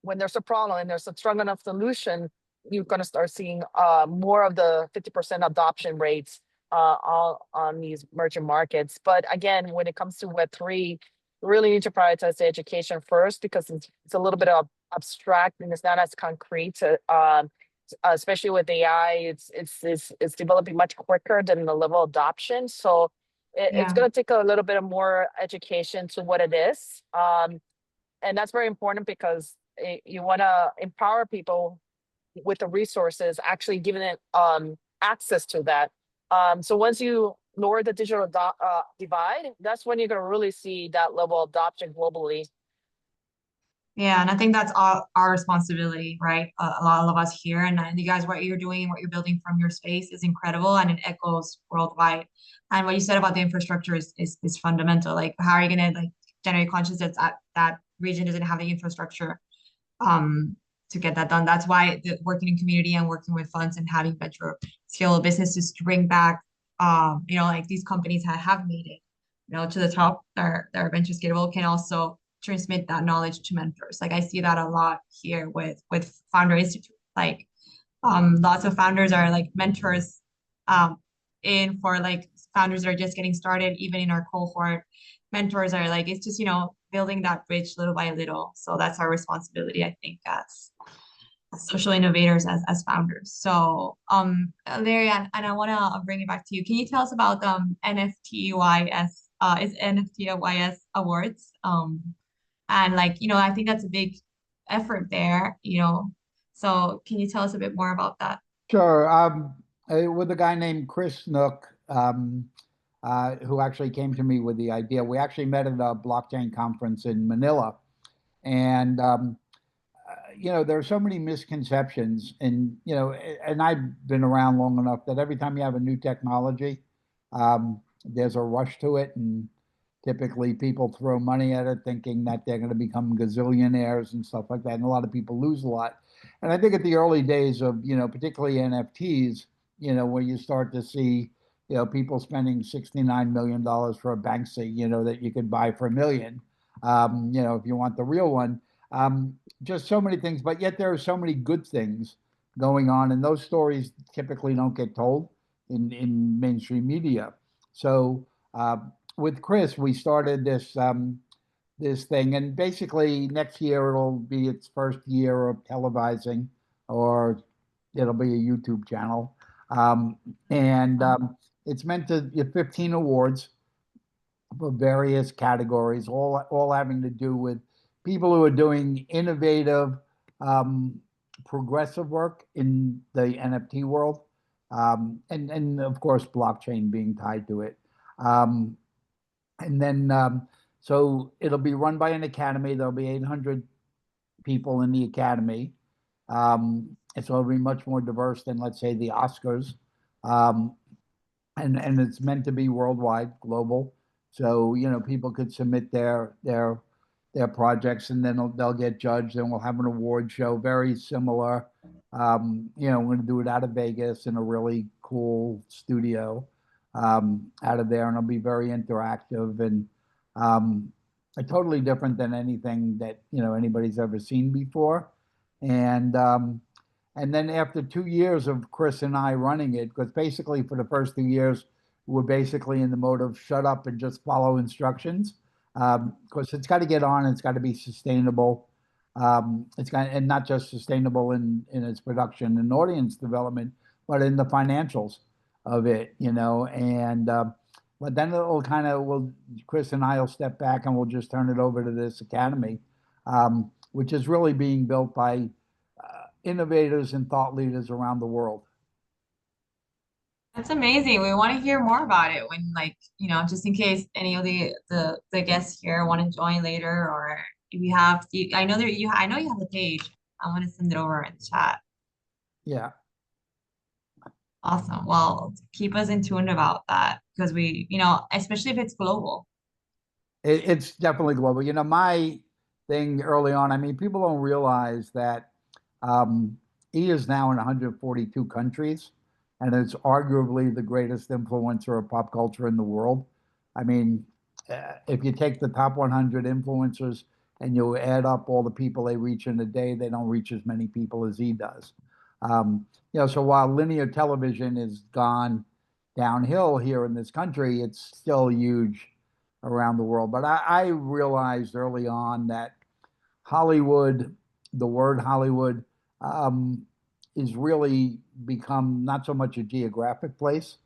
when there's a problem and there's a strong enough solution, you're going to start seeing more of the 50% adoption rates on these emerging markets. But again, when it comes to Web3, you really need to prioritize the education first, because it's a little bit of abstract and it's not as concrete. Especially with AI, it's developing much quicker than the level of adoption. So it's Yeah. going to take a little bit of more education to what it is. And that's very important, because you want to empower people with the resources, actually giving it access to that. So once you lower the digital divide, that's when you're going to really see that level of adoption globally. Yeah, and I think that's our responsibility, right? A lot of us here, and you guys, what you're doing, what you're building from your space is incredible, and it echoes worldwide. And what you said about the infrastructure is fundamental. Like, how are you gonna like generate consciousness that region doesn't have the infrastructure to get that done? That's why working in community and working with funds and having venture scalable businesses to bring back, like these companies have made it, to the top. They're venture scalable, can also transmit that knowledge to mentors. Like I see that a lot here with Founder Institute. Like lots of founders are like mentors in for like founders that are just getting started. Even in our cohort, mentors are like, it's just building that bridge little by little. So that's our responsibility, I think, as social innovators, as founders. So Larry, and I want to bring it back to you. Can you tell us about NFTYS is NFTYS awards? And like, I think that's a big effort there. So can you tell us a bit more about that? Sure. With a guy named Chris Nook, who actually came to me with the idea. We actually met at a blockchain conference in Manila. And, there are so many misconceptions. And, and I've been around long enough that every time you have a new technology, there's a rush to it. And typically people throw money at it thinking that they're going to become gazillionaires and stuff like that. And a lot of people lose a lot. And I think at the early days of, particularly NFTs, where you start to see, people spending $69 million for a Banksy, that you could buy for $1 million, if you want the real one. Just so many things, but yet there are so many good things going on. And those stories typically don't get told in mainstream media. So, with Chris, we started this thing, and basically next year it'll be its first year of televising, or it'll be a YouTube channel, and it's meant to get 15 awards for various categories, all having to do with people who are doing innovative, progressive work in the NFT world. and of course blockchain being tied to it. And then so it'll be run by an academy. There'll be 800 people in the academy. And so it'll be much more diverse than, let's say, the Oscars. Um, and it's meant to be worldwide, global. So people could submit their projects, and then they'll get judged, and we'll have an award show very similar. We're going to do it out of Vegas in a really cool studio out of there, and it'll be very interactive and totally different than anything that anybody's ever seen before. And then after 2 years of Chris and I running it, because basically for the first 2 years, we're basically in the mode of shut up and just follow instructions. Because it's got to get on, it's got to be sustainable. And not just sustainable in its production and audience development, but in the financials of it, And but then it'll Chris and I will step back and we'll just turn it over to this academy, which is really being built by innovators and thought leaders around the world. That's amazing. We want to hear more about it when, just in case any of the guests here want to join later, or if you have, I know you have the page. I want to send it over in the chat. Yeah. Awesome. Well, keep us in tune about that, because we, especially if it's global. It's definitely global. My thing early on, I mean, people don't realize that he is now in 142 countries, and it's arguably the greatest influencer of pop culture in the world. I mean, if you take the top 100 influencers and you add up all the people they reach in a day, they don't reach as many people as he does. So while linear television has gone downhill here in this country, it's still huge around the world. But I realized early on that Hollywood, the word Hollywood, is really become not so much a geographic place,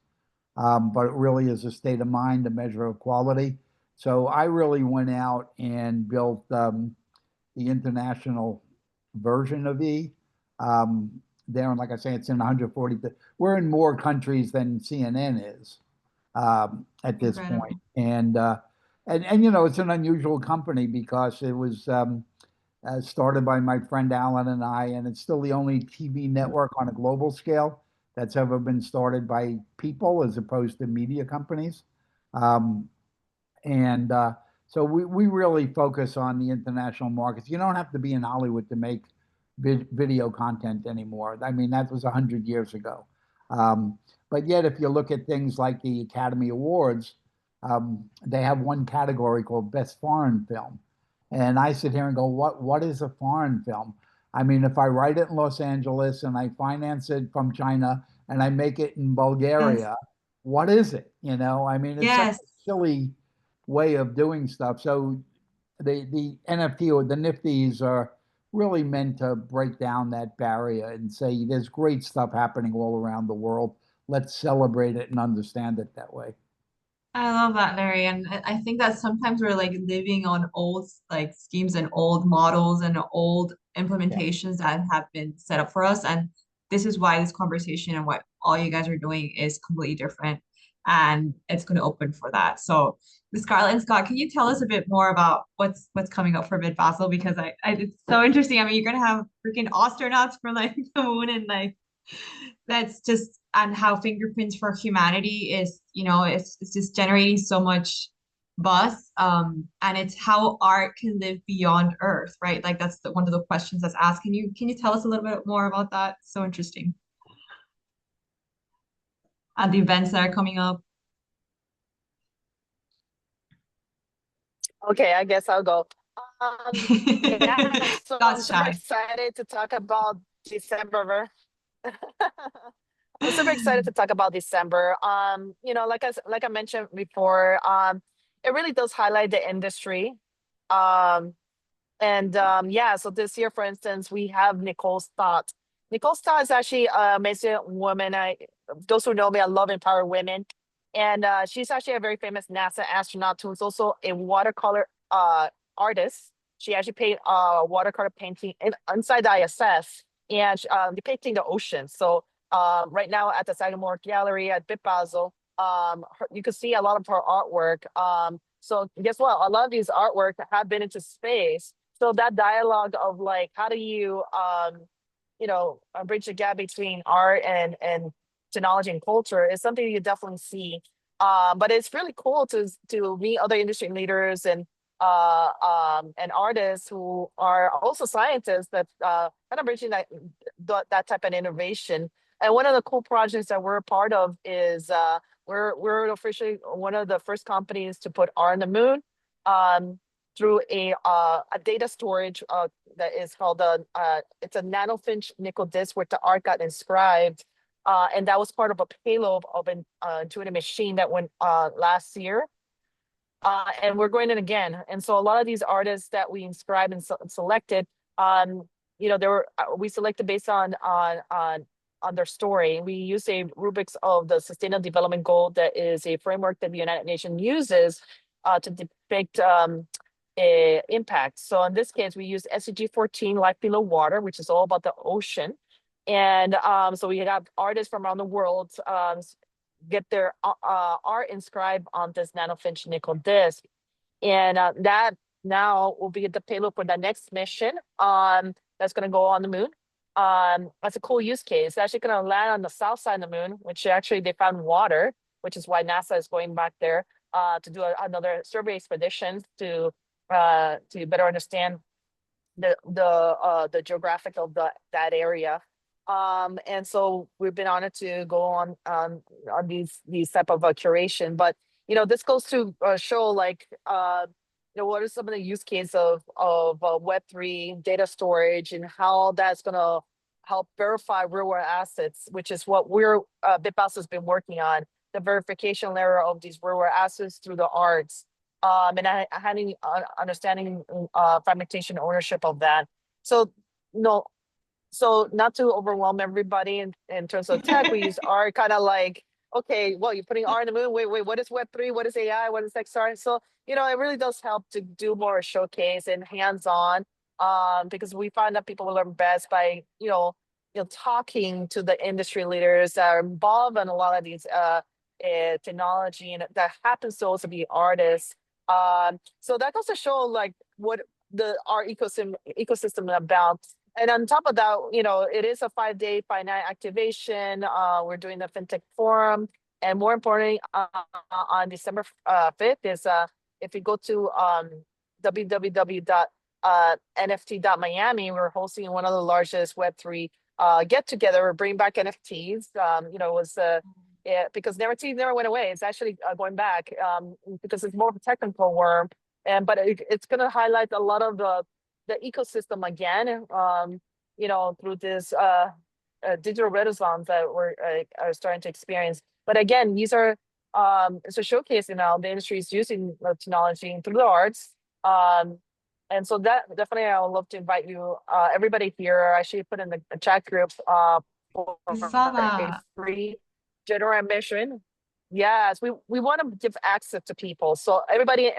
but it really is a state of mind, a measure of quality. So I really went out and built the international version of E. There, and like I say, it's in 140. We're in more countries than CNN is at this point. And it's an unusual company because it was started by my friend Alan and I, and it's still the only TV network on a global scale that's ever been started by people as opposed to media companies. So we really focus on the international markets. You don't have to be in Hollywood to make video content anymore. I mean, that was 100 years ago. But yet, if you look at things like the Academy Awards, they have one category called Best Foreign Film. And I sit here and go, what is a foreign film? I mean, if I write it in Los Angeles and I finance it from China and I make it in Bulgaria, what is it? I mean, it's such a silly way of doing stuff. So the NFT or the Nifties are really meant to break down that barrier and say there's great stuff happening all around the world. Let's celebrate it and understand it that way. I love that, Larry. And I think that sometimes we're living on old schemes and old models and old implementations that have been set up for us. And this is why this conversation and what all you guys are doing is completely different. And it's going to open for that. So Scarlett and Scott, can you tell us a bit more about what's coming up for Bit-Basel? Because it's so interesting. I mean, you're gonna have freaking astronauts for the moon, and that's just, and how Fingerprints for Humanity is, it's just generating so much buzz. And it's how art can live beyond Earth, right? That's one of the questions that's asked. Can you tell us a little bit more about that? So interesting. And the events that are coming up. Okay, I guess I'll go. Yeah, so I'm super excited to talk about December. I'm super excited to talk about December. Like I mentioned before, it really does highlight the industry. So this year, for instance, we have Nicole Stott. Nicole Stott is actually an amazing woman. Those who know me, I love empower women. And she's actually a very famous NASA astronaut who's also a watercolor artist. She actually painted watercolor painting inside the ISS and depicting the ocean. So right now at the Sagamore Gallery at Bit Basel. You can see a lot of her artwork. So guess what? A lot of these artwork have been into space. So that dialogue of like, how do you, bridge the gap between art and technology and culture is something you definitely see. But it's really cool to meet other industry leaders and artists who are also scientists that kind of bridging that type of innovation. And one of the cool projects that we're a part of is we're officially one of the first companies to put R on the moon through a data storage that is called it's a nanofinch nickel disk where the art got inscribed. And that was part of a payload of an intuitive machine that went last year. And we're going in again. And so a lot of these artists that we inscribed and selected, we selected based on their story. We use a rubrics of the Sustainable Development Goal that is a framework that the United Nations uses to depict impact. So in this case, we use SDG 14, Life Below Water, which is all about the ocean. And so we have artists from around the world get their art inscribed on this nanofinch nickel disk. And that now will be the payload for the next mission that's going to go on the moon. That's a cool use case. It's actually going to land on the south side of the moon, which actually they found water, which is why NASA is going back there to do another survey expedition to better understand the geographic of that area. And so we've been honored to go on these type of curation. But this goes to show like what are some of the use cases of Web3 data storage and how that's going to help verify real world assets, which is what BitBasel has been working on, the verification layer of these real world assets through the arts. And having understanding fragmentation ownership of that. So not to overwhelm everybody in terms of tech, we use R kind of like, okay, well, you're putting R in the moon. Wait, what is Web3? What is AI? What is XR? So, it really does help to do more showcase and hands-on because we find that people will learn best by, talking to the industry leaders that are involved in a lot of these technology and that happens to also be artists. So that goes to show like what our ecosystem is about. And on top of that, it is a 5-day, 5-night activation. We're doing the FinTech Forum. And more importantly, on December 5th is if you go to www.nft.miami, we're hosting one of the largest Web3 get-together. We're bringing back NFTs. Because NFTs never went away. It's actually going back because it's more of a technical worm. But it's going to highlight a lot of the ecosystem again, through this digital renaissance that we're starting to experience. But again, these are it's a showcasing now the industry is using technology through the arts. And so that definitely I would love to invite you, everybody here. I should put in the chat group for a free general admission. Yes, we want to give access to people. So everybody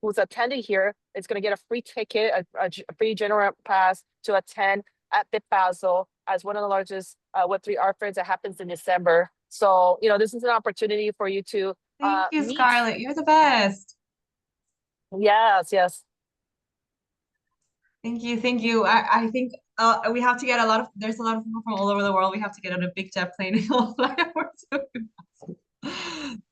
who's attending here is going to get a free ticket, a free general pass to attend at BitBasel as one of the largest Web3 art fairs that happens in December. So, this is an opportunity for you to Thank you, meet. Scarlett. You're the best. Yes. Thank you. I think we have to get there's a lot of people from all over the world. We have to get on a big jet plane and all fly over to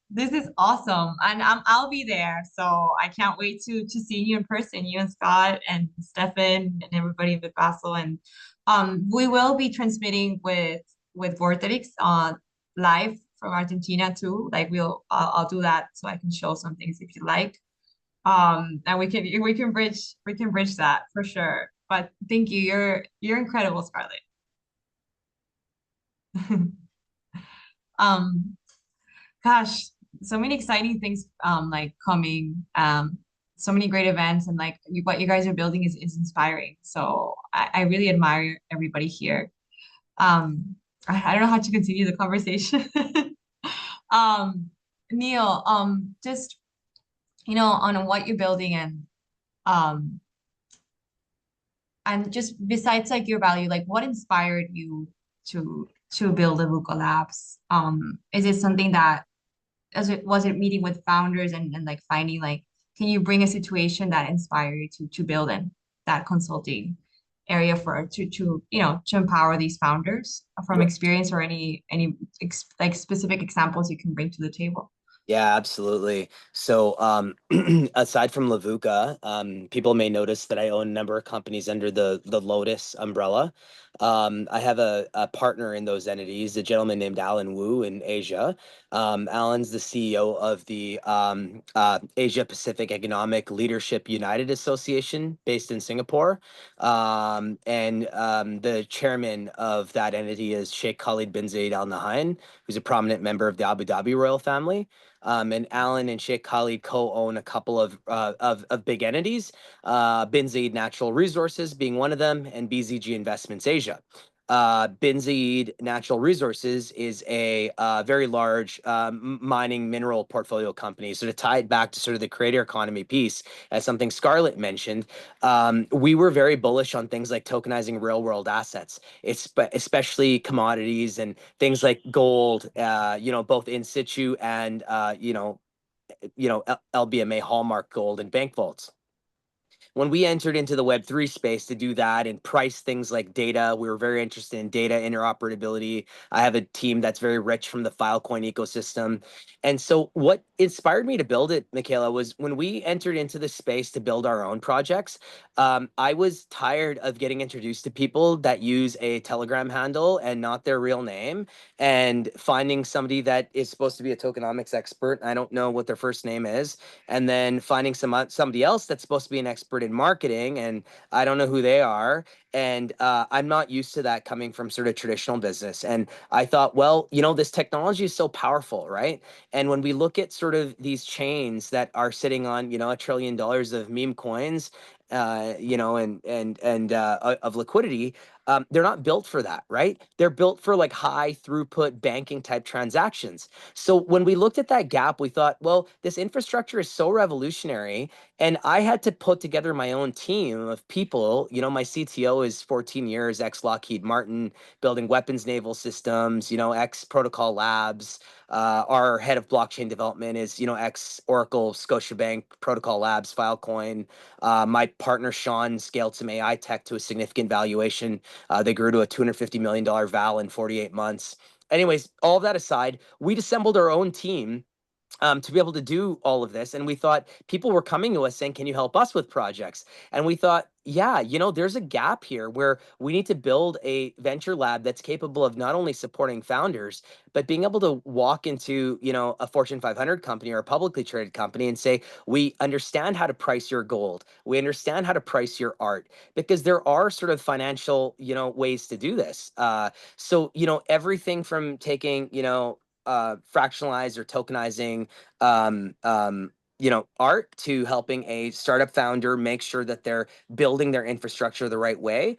This is awesome, and I'll be there. So I can't wait to see you in person, you and Scott and Stefan and everybody in BitBasel. And we will be transmitting with Vortex on live from Argentina too. Like I'll do that so I can show some things if you like. And we can bridge that for sure. But thank you. You're incredible, Scarlett. Gosh, so many exciting things like coming, so many great events, and like what you guys are building is inspiring. So I really admire everybody here. I don't know how to continue the conversation. Neil, just on what you're building and just besides like your value, like what inspired you to to build the VUCA labs? Is it something that was it meeting with founders and like finding like can you bring a situation that inspire you to build in that consulting area for to to empower these founders from experience or like specific examples you can bring to the table? Yeah, absolutely. So, aside from Lavuka, people may notice that I own a number of companies under the Lotus umbrella. I have a partner in those entities, a gentleman named Alan Wu in Asia. Alan's the CEO of the Asia Pacific Economic Leadership United Association, based in Singapore. And the chairman of that entity is Sheikh Khalid bin Zayed Al Nahyan, who's a prominent member of the Abu Dhabi royal family. And Alan and Sheikh Khalid co-own a couple of big entities, Bin Zayed Natural Resources being one of them, and BZG Investments Asia. Bin Zayed Natural Resources is a very large mining mineral portfolio company. So to tie it back to sort of the creator economy piece, as something Scarlett mentioned, we were very bullish on things like tokenizing real world assets, especially commodities and things like gold, both in situ and, LBMA hallmark gold and bank vaults. When we entered into the Web3 space to do that and price things like data, we were very interested in data interoperability. I have a team that's very rich from the Filecoin ecosystem. And so what inspired me to build it, Micaela, was when we entered into the space to build our own projects, I was tired of getting introduced to people that use a Telegram handle and not their real name, and finding somebody that is supposed to be a tokenomics expert. I don't know what their first name is, and then finding somebody else that's supposed to be an expert in marketing, and I don't know who they are. And I'm not used to that coming from sort of traditional business. And I thought, well, this technology is so powerful, right? And when we look at sort of these chains that are sitting on, $1 trillion of meme coins, of liquidity, they're not built for that, right? They're built for like high throughput banking type transactions. So when we looked at that gap, we thought, well, this infrastructure is so revolutionary, and I had to put together my own team of people. My CTO is 14 years, ex Lockheed Martin, building weapons naval systems, ex Protocol Labs. Our head of blockchain development is, ex Oracle, Scotiabank, Protocol Labs, Filecoin. My partner, Sean, scaled some AI tech to a significant valuation. They grew to a $250 million val in 48 months. Anyways, all of that aside, we'd assembled our own team to be able to do all of this. And we thought people were coming to us saying, can you help us with projects? And we thought, yeah, there's a gap here where we need to build a venture lab that's capable of not only supporting founders, but being able to walk into, a Fortune 500 company or a publicly traded company and say, we understand how to price your gold. We understand how to price your art, because there are sort of financial, ways to do this. So, everything from taking, fractionalized or tokenizing art, to helping a startup founder make sure that they're building their infrastructure the right way,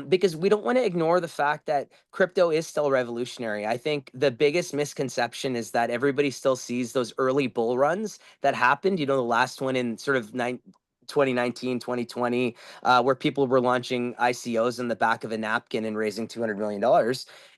because we don't want to ignore the fact that crypto is still revolutionary. I think the biggest misconception is that everybody still sees those early bull runs that happened, the last one in sort of 2019, 2020, where people were launching ICOs in the back of a napkin and raising $200 million.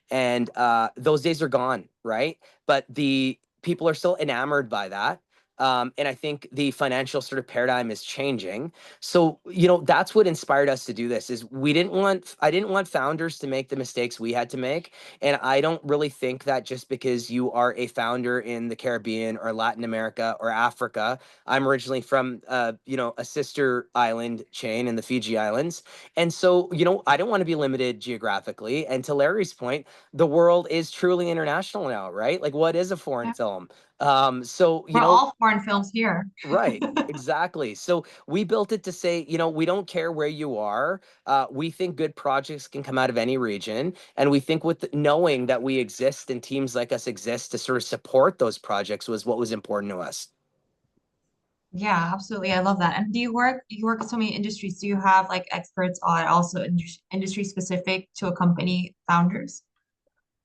And those days are gone, right? But the people are still enamored by that. And I think the financial sort of paradigm is changing. So, that's what inspired us to do this. Is I didn't want founders to make the mistakes we had to make. And I don't really think that just because you are a founder in the Caribbean or Latin America or Africa. I'm originally from, a sister island chain in the Fiji Islands. And so, I don't want to be limited geographically. And to Larry's point, the world is truly international now, right? Like, what is a foreign Yeah. film? So, We're all foreign films here. right, exactly. So we built it to say, we don't care where you are. We think good projects can come out of any region. And we think with knowing that we exist and teams like us exist to sort of support those projects was what was important to us. Yeah, absolutely. I love that. And you work in so many industries. Do you have like experts on also industry specific to accompany founders?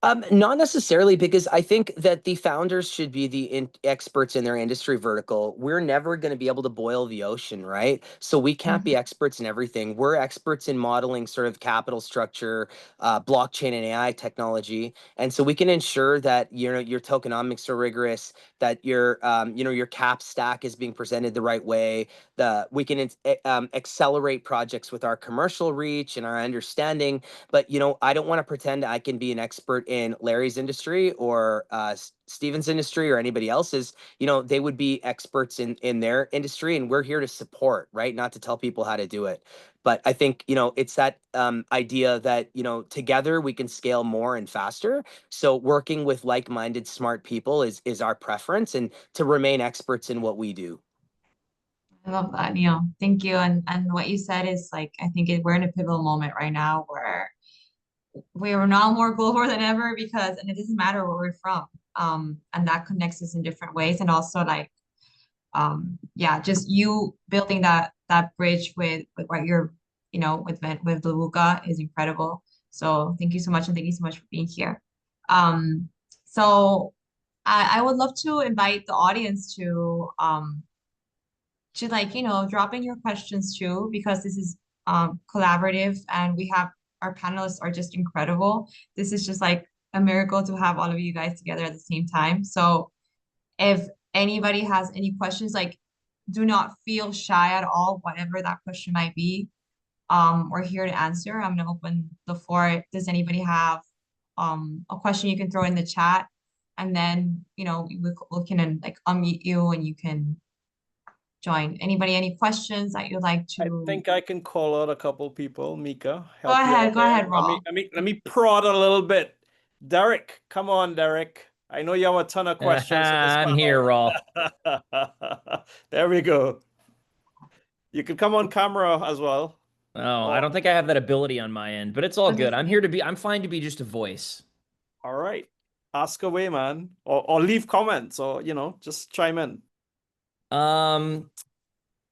Not necessarily, because I think that the founders should be the experts in their industry vertical. We're never going to be able to boil the ocean, right? So we can't be experts in everything. We're experts in modeling sort of capital structure, blockchain and AI technology, and so we can ensure that your tokenomics are rigorous, that your cap stack is being presented the right way. We can accelerate projects with our commercial reach and our understanding. But I don't want to pretend I can be an expert in Larry's industry or Steven's industry or anybody else's. They would be experts in their industry, and we're here to support, right? Not to tell people how to do it. But I think it's that idea that together we can scale more and faster. So working with like-minded smart people is our preference, and to remain experts in what we do. I love that, Neil. Thank you. And what you said is like, I think we're in a pivotal moment right now where we are now more global than ever, and it doesn't matter where we're from. And that connects us in different ways. And also like, yeah, just you building that bridge with what you're, with Lavuka is incredible. So thank you so much. And thank you so much for being here. So I would love to invite the audience to like, drop in your questions too, because this is collaborative, and our panelists are just incredible. This is just like a miracle to have all of you guys together at the same time. So if anybody has any questions, like, do not feel shy at all, whatever that question might be. We're here to answer. I'm gonna open the floor. Does anybody have a question you can throw in the chat, and then we can like unmute you and you can join. Anybody, any questions that you'd like to? I think I can call out a couple people. Mika, Go ahead, Rawle. Let me prod a little bit. Derek, come on, Derek. I know you have a ton of questions. I'm here, Rawle. There we go. You can come on camera as well. Oh, I don't think I have that ability on my end, but it's all good. I'm fine to be just a voice. All right. Ask away, man. Or leave comments, or just chime in.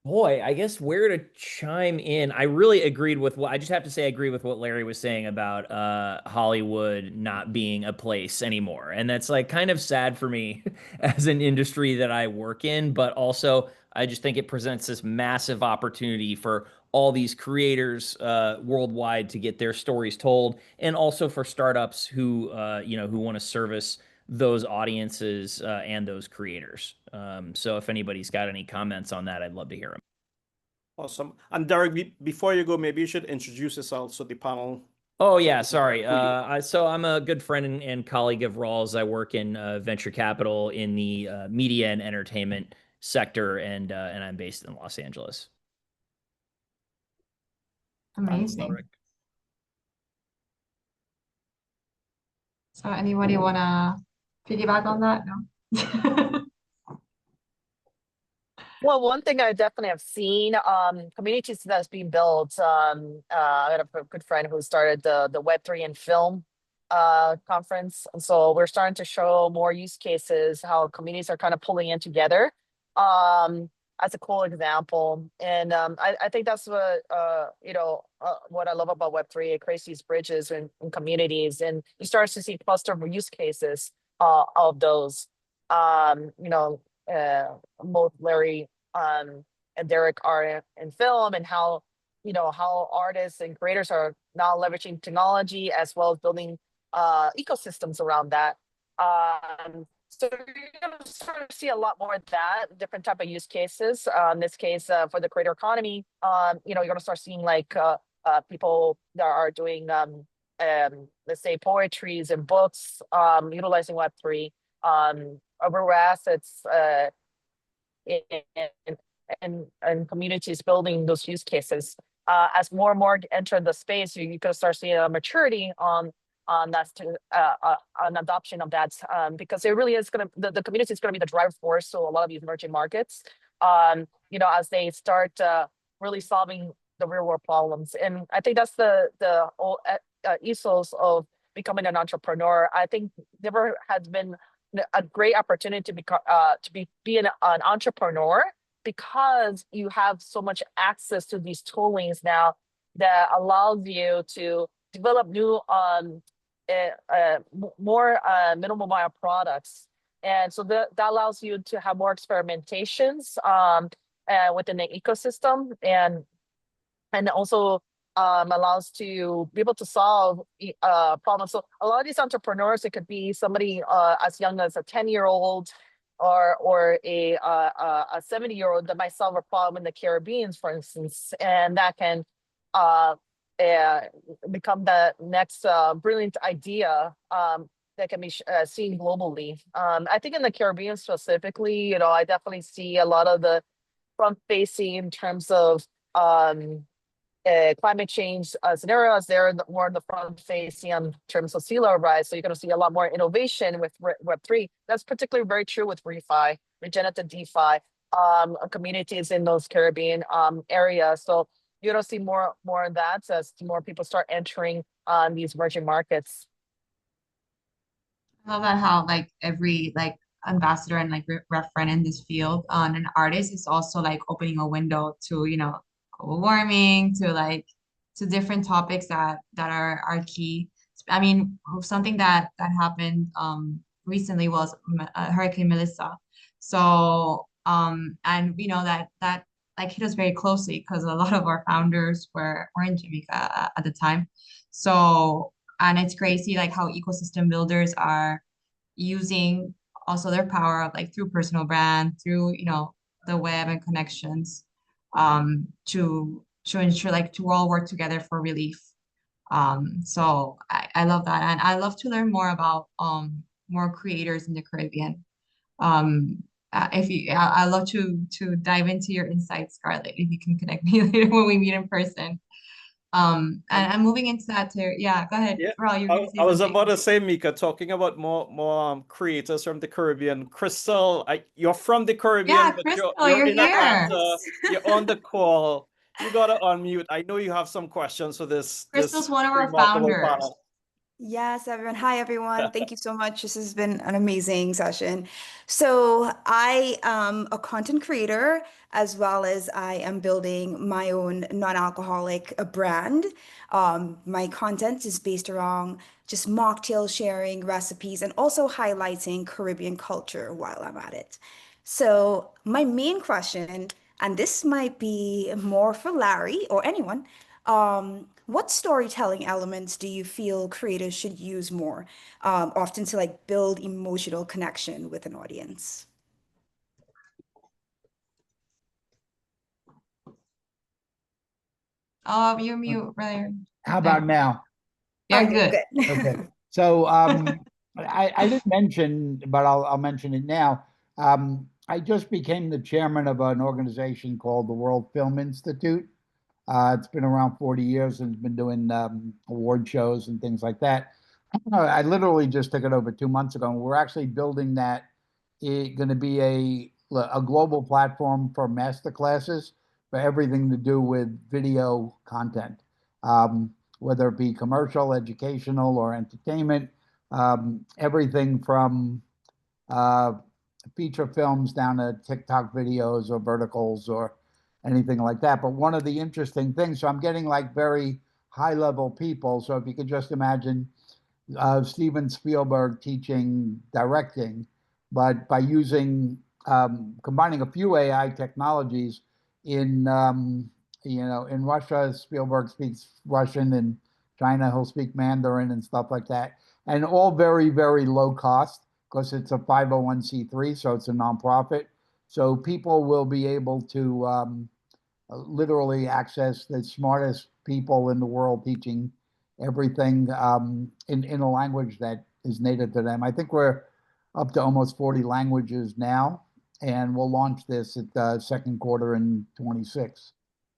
Boy, I guess where to chime in. I really agreed with I just have to say I agree with what Larry was saying about Hollywood not being a place anymore. And that's like kind of sad for me as an industry that I work in, but also I just think it presents this massive opportunity for all these creators worldwide to get their stories told, and also for startups who who want to service those audiences and those creators. So if anybody's got any comments on that, I'd love to hear them. Awesome. And Derek, before you go, maybe you should introduce yourself so the panel. Oh yeah, sorry. So I'm a good friend and colleague of Rawle's. I work in venture capital in the media and entertainment sector, and I'm based in Los Angeles. Amazing. So anybody want to piggyback on that? No? Well, one thing I definitely have seen, communities that's being built. I had a good friend who started the Web3 and Film conference. And so we're starting to show more use cases, how communities are kind of pulling in together as a cool example. And I think that's what I love about Web3. It creates these bridges in communities, and you start to see cluster use cases of those. Both Larry and Derek are in film, and how artists and creators are now leveraging technology as well as building ecosystems around that. So you're going to sort of see a lot more of that, different type of use cases. In this case, for the creator economy, you're going to start seeing like people that are doing, let's say, poetries and books, utilizing Web3. Over assets and communities building those use cases. As more and more enter the space, you can start seeing a maturity on that on adoption of that, because it really is going to the community is going to be the driver force. So a lot of these emerging markets, as they start really solving the real world problems, and I think that's the whole ethos of becoming an entrepreneur. I think never has been a great opportunity to be an entrepreneur, because you have so much access to these toolings now that allows you to develop new more minimal viable products. And so that allows you to have more experimentations within the ecosystem, and also allows to be able to solve problems. So a lot of these entrepreneurs, it could be somebody as young as a 10-year-old or a 70-year-old that might solve a problem in the Caribbean, for instance, and that can become the next brilliant idea that can be seen globally. I think in the Caribbean specifically, you know, I definitely see a lot of the front facing in terms of climate change scenarios. They're more in the front facing in terms of sea level rise. So you're going to see a lot more innovation with Web3. That's particularly very true with ReFi, regenerative DeFi, communities in those Caribbean areas. So you're going to see more of that as more people start entering these emerging markets. I love that how like every like ambassador and like referent in this field on an artist is also like opening a window to, you know, global warming, to like to different topics that are key. I mean, something that happened recently was Hurricane Melissa. So and you know that like hit us very closely because a lot of our founders were in Jamaica at the time. So and it's crazy like how ecosystem builders are using also their power of like through personal brand, through, you know, the web and connections to ensure like to all work together for relief. So I love that, and I love to learn more about more creators in the Caribbean. If you I love to dive into your insights, Scarlett, if you can connect me later when we meet in person. And I'm moving into that too. Yeah, go ahead. Yeah, Rawle, you're gonna say I was something. about to say, Mika, talking about more creators from the Caribbean. Crystal, you're from the Caribbean, Yeah, but Crystal, you're you're in here. Atlanta. You're on the call. You gotta unmute. I know you have some questions for this Crystal's one of our remarkable founders. panel. Yes, everyone. Hi, everyone. Thank you so much. This has been an amazing session. So I am a content creator, as well as I am building my own non-alcoholic brand. My content is based around just mocktail sharing, recipes, and also highlighting Caribbean culture while I'm at it. So my main question, and this might be more for Larry or anyone, what storytelling elements do you feel creators should use more, often to like build emotional connection with an audience? Oh, you're mute, brother. How about now? You're Okay, good. good. Okay. So I didn't mention, but I'll mention it now. I just became the chairman of an organization called the World Film Institute. It's been around 40 years and it's been doing award shows and things like that. I literally just took it over 2 months ago, and we're actually building that. It's going to be a global platform for master classes for everything to do with video content, whether it be commercial, educational, or entertainment. Everything from feature films down to TikTok videos or verticals or anything like that. But one of the interesting things, so I'm getting like very high level people. So if you could just imagine Steven Spielberg teaching directing, but by using combining a few AI technologies in in Russia, Spielberg speaks Russian, and China he'll speak Mandarin and stuff like that, and all very, very low cost because it's a 501c3, so it's a nonprofit. So people will be able to literally access the smartest people in the world teaching everything in a language that is native to them. I think we're up to almost 40 languages now, and we'll launch this at the second quarter in 26.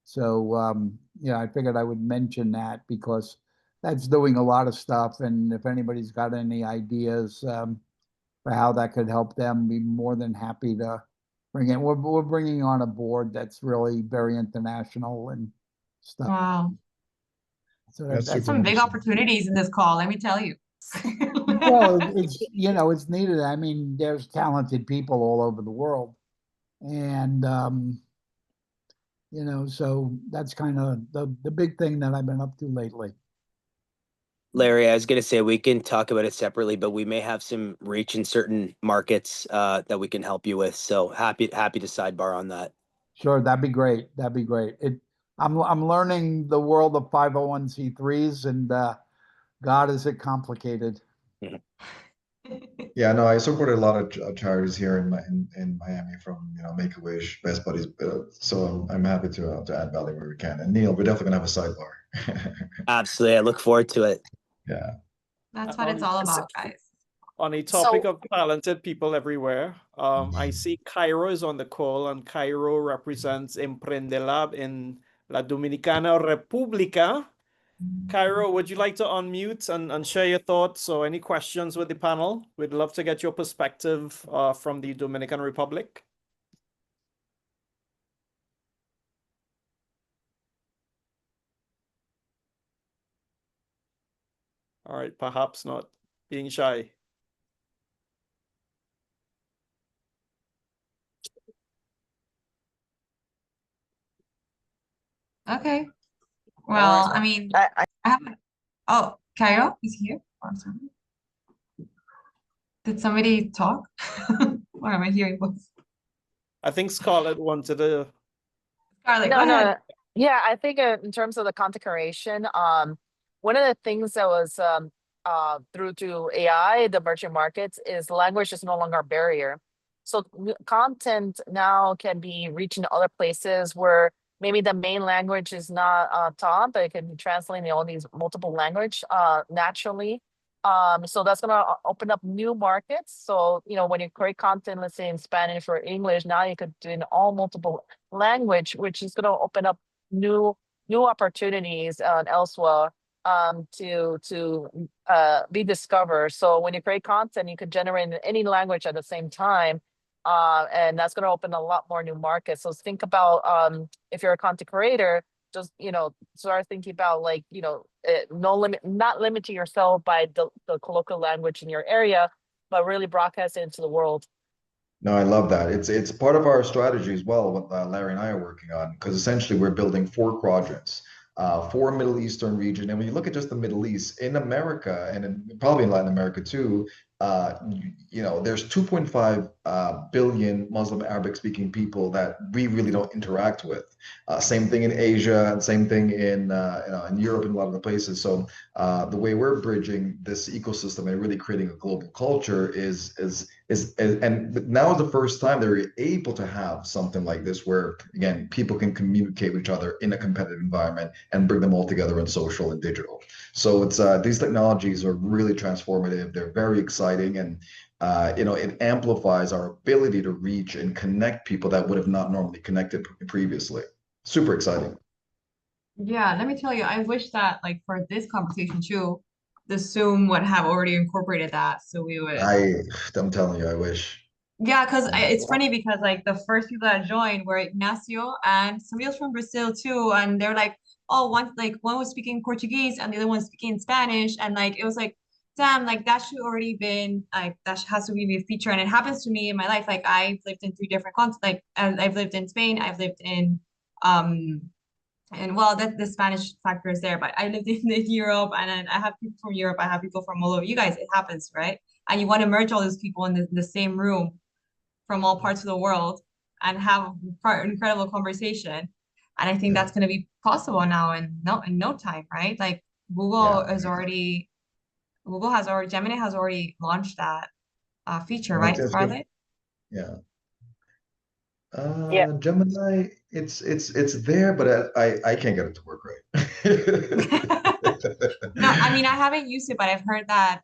So yeah, I figured I would mention that because that's doing a lot of stuff. And if anybody's got any ideas for how that could help them, be more than happy to bring it. We're bringing on a board that's really very international and stuff. Wow. So That's There's super some big interesting. opportunities in this call, let me tell you. Well, it's it's needed. I mean, there's talented people all over the world, and so that's kind of the big thing that I've been up to lately. Larry, I was going to say we can talk about it separately, but we may have some reach in certain markets that we can help you with. So happy to sidebar on that. Sure, that'd be great. That'd be great. I'm learning the world of 501c3s, and God, is it complicated. Yeah, no, I supported a lot of charities here in Miami, from Make-A-Wish, Best Buddies. So I'm happy to add value where we can. And Neil, we're definitely gonna have a sidebar. Absolutely, I look forward to it. Yeah. That's what it's all about, guys. On a topic So of talented people everywhere, I see Cairo is on the call, and Cairo represents Emprendelab in La Dominicana República. Cairo, would you like to unmute and share your thoughts or any questions with the panel? We'd love to get your perspective from the Dominican Republic. All right, perhaps not, being shy. Okay. Well, I mean, I haven't. Oh, Cairo is here. Oh, sorry. Did somebody talk? Or am I hearing voice? I think Scarlett wanted to. Scarlett, no, go no, ahead. yeah, I think in terms of the content creation, one of the things that was through to AI, the emerging markets, is language is no longer a barrier. So content now can be reached in other places where maybe the main language is not taught, but it can be translated in all these multiple language naturally. So that's gonna open up new markets. So when you create content, let's say in Spanish or English, now you could do in all multiple language, which is gonna open up new opportunities elsewhere to be discovered. So when you create content, you can generate in any language at the same time. And that's going to open a lot more new markets. So think about if you're a content creator, just start thinking about no limit, not limiting yourself by the colloquial language in your area, but really broadcast it into the world. No, I love that. It's part of our strategy as well, what Larry and I are working on, because essentially we're building 4 quadrants, 4 Middle Eastern region. And when you look at just the Middle East, in America and probably in Latin America too, there's 2.5 billion Muslim Arabic speaking people that we really don't interact with. Same thing in Asia, and same thing in Europe and a lot of the places. So the way we're bridging this ecosystem and really creating a global culture is and now is the first time they're able to have something like this where, again, people can communicate with each other in a competitive environment and bring them all together in social and digital. So it's these technologies are really transformative. They're very exciting, and it amplifies our ability to reach and connect people that would have not normally connected previously. Super exciting. Yeah, let me tell you, I wish that for this conversation too, the Zoom would have already incorporated that. So we would. I'm telling you, I wish. Yeah, because it's funny because the first people that joined were Ignacio and somebody else from Brazil too, and they're like, oh, one was speaking Portuguese and the other one speaking Spanish, and it was like, damn, that should already been that has to be a feature, and it happens to me in my life. I've lived in 3 different continents. I've lived in Spain, I've lived in and well, that the Spanish factor is there, but I lived in Europe, and I have people from Europe, I have people from all over. You guys, it happens, right? And you want to merge all those people in the same room from all parts of the world and have an incredible conversation. And I think that's going to be possible now in no time, right? Gemini has already launched that feature, right, Scarlett? Yeah. Yeah. Gemini, it's there, but I can't get it to work right. No, I mean I haven't used it, but I've heard that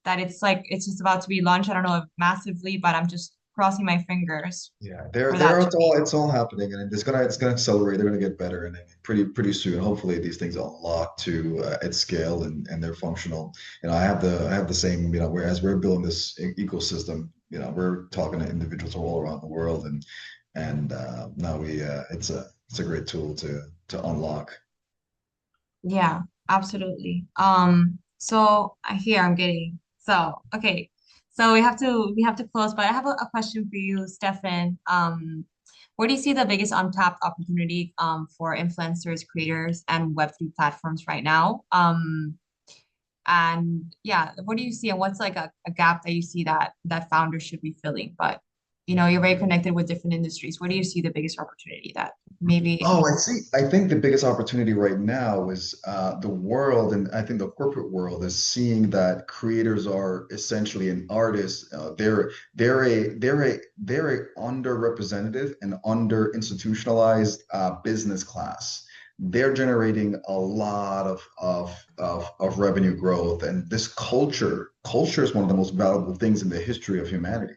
that it's just about to be launched. I don't know if massively, but I'm just crossing my fingers. Yeah, it's all happening, and it's gonna accelerate. They're gonna get better, and pretty soon. Hopefully, these things unlock to at scale, and they're functional. I have the same. Whereas we're building this ecosystem, we're talking to individuals all around the world, and now it's a great tool to unlock. Yeah, absolutely. So here I'm getting okay. So we have to close, but I have a question for you, Stefan. Where do you see the biggest untapped opportunity for influencers, creators, and Web3 platforms right now? And yeah, what do you see, and what's like a gap that you see that founders should be filling? But you're very connected with different industries. Where do you see the biggest opportunity that maybe? Oh, I see. I think the biggest opportunity right now is the world, and I think the corporate world is seeing that creators are essentially an artist. They're a underrepresented and under institutionalized business class. They're generating a lot of revenue growth, and this culture is one of the most valuable things in the history of humanity.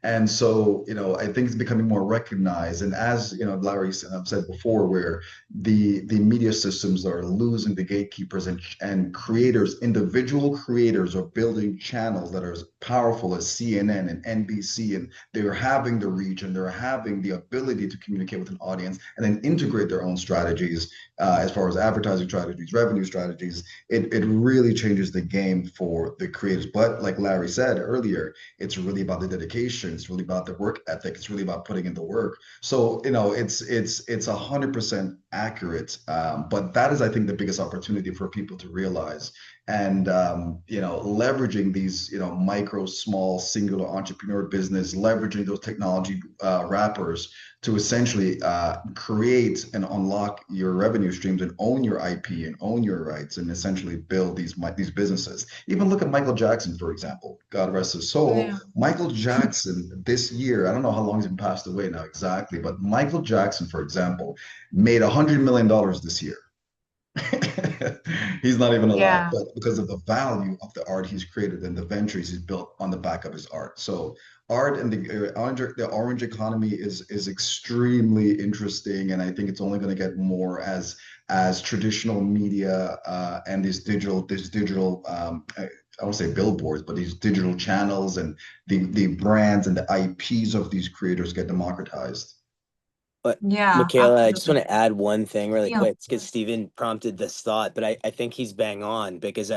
And so, I think it's becoming more recognized. And as Larry said, I've said before, where the media systems are losing the gatekeepers, and creators, individual creators, are building channels that are as powerful as CNN and NBC, and they're having the reach and they're having the ability to communicate with an audience and then integrate their own strategies as far as advertising strategies, revenue strategies. It really changes the game for the creators. But like Larry said earlier, it's really about the dedication. It's really about the work ethic. It's really about putting in the work. So, it's 100% accurate. But that is, I think, the biggest opportunity for people to realize. And leveraging these, micro, small, singular entrepreneur business, leveraging those technology wrappers to essentially create and unlock your revenue streams and own your IP and own your rights and essentially build these businesses. Even look at Michael Jackson, for example. God rest his soul. Yeah. Michael Jackson this year, I don't know how long he's been passed away now exactly, but Michael Jackson, for example, made $100 million this year. He's not even alive, Yeah. but because of the value of the art he's created and the ventures he's built on the back of his art. So art and the orange economy is extremely interesting, and I think it's only going to get more as traditional media and these digital I won't say billboards, but these digital channels and the brands and the IPs of these creators get democratized. But Yeah, Micaela, I just want absolutely. to add one thing really Yeah. quick because Stephen prompted this thought, but I think he's bang on because,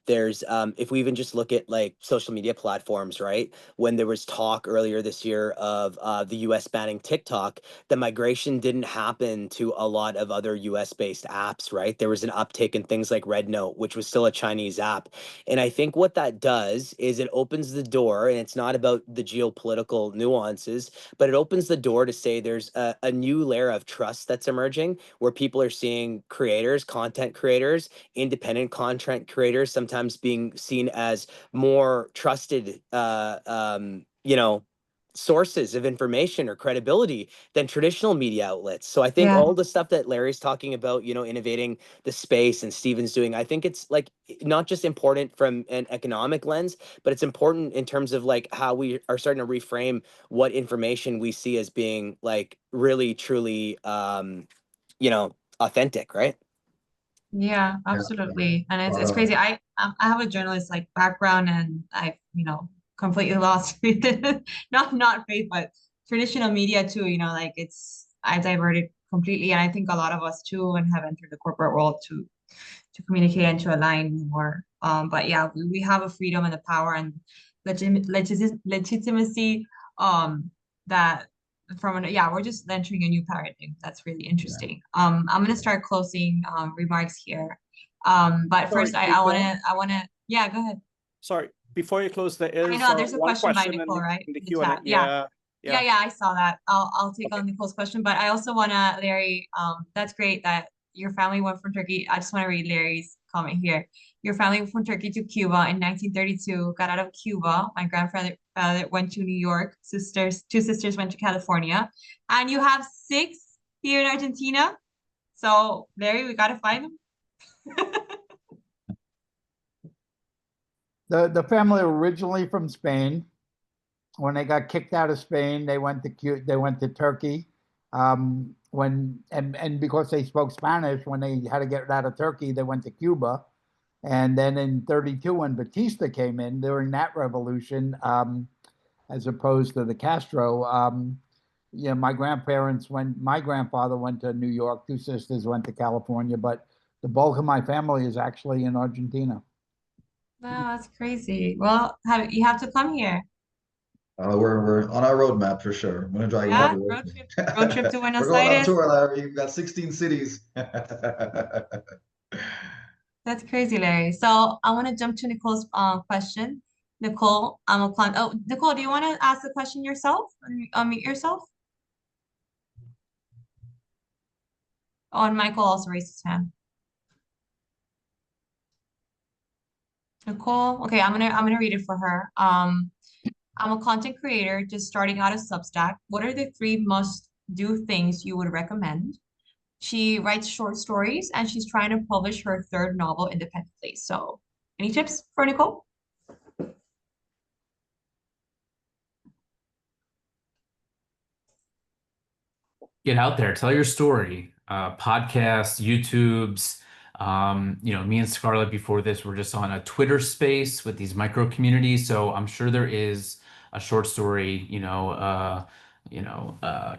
there's, if we even just look at like social media platforms, right? When there was talk earlier this year of the US banning TikTok, the migration didn't happen to a lot of other US based apps, right? There was an uptick in things like RedNote, which was still a Chinese app. And I think what that does is it opens the door, and it's not about the geopolitical nuances, but it opens the door to say there's a new layer of trust that's emerging where people are seeing creators, content creators, independent content creators, sometimes being seen as more trusted, sources of information or credibility than traditional media outlets. So I think Yeah. all the stuff that Larry's talking about, innovating the space and Steven's doing, I think it's like not just important from an economic lens, but it's important in terms of like how we are starting to reframe what information we see as being like really, truly, authentic, right? Yeah, absolutely. And it's crazy. I have a journalist like background, and I've, completely lost faith in not faith, but traditional media too, like I diverted completely. And I think a lot of us too, and have entered the corporate world to communicate and to align more. But yeah, we have a freedom and a power and legitimacy that yeah, we're just entering a new paradigm. That's really interesting. I'm gonna start closing remarks here. But Sorry, first I wanna yeah, go ahead. Sorry, before you close, there I is know there's a one question by question Nicole, right? in the In the Q&A. chat. Yeah. Yeah. Yeah, I saw that. I'll take Okay. on Nicole's question, but I also wanna, Larry, that's great that your family went from Turkey. I just want to read Larry's comment here. Your family went from Turkey to Cuba in 1932, got out of Cuba. My grandfather went to New York. Two sisters went to California. And you have 6 here in Argentina. So, Larry, we got to find them. The family originally from Spain. When they got kicked out of Spain, they went to Turkey. And because they spoke Spanish, when they had to get out of Turkey, they went to Cuba. And then in 32, when Batista came in during that revolution, as opposed to the Castro, my grandfather went to New York, 2 sisters went to California, but the bulk of my family is actually in Argentina. Wow, that's crazy. Well, you have to come here. We're on our roadmap for sure. I'm gonna drive you Yeah, everywhere. road trip to Buenos We're going on Aires. tour, Larry. We've got 16 cities. That's crazy, Larry. So I want to jump to Nicole's question. Nicole, I'm a client. Oh, Nicole, do you want to ask the question yourself? Unmute yourself. Oh, and Michael also raised his hand. Nicole, okay, I'm gonna read it for her. I'm a content creator just starting out of Substack. What are the three must-do things you would recommend? She writes short stories and she's trying to publish her third novel independently. So, any tips for Nicole? Get out there, tell your story. Podcasts, YouTubes. Me and Scarlett before this were just on a Twitter space with these micro communities. So I'm sure there is a short story,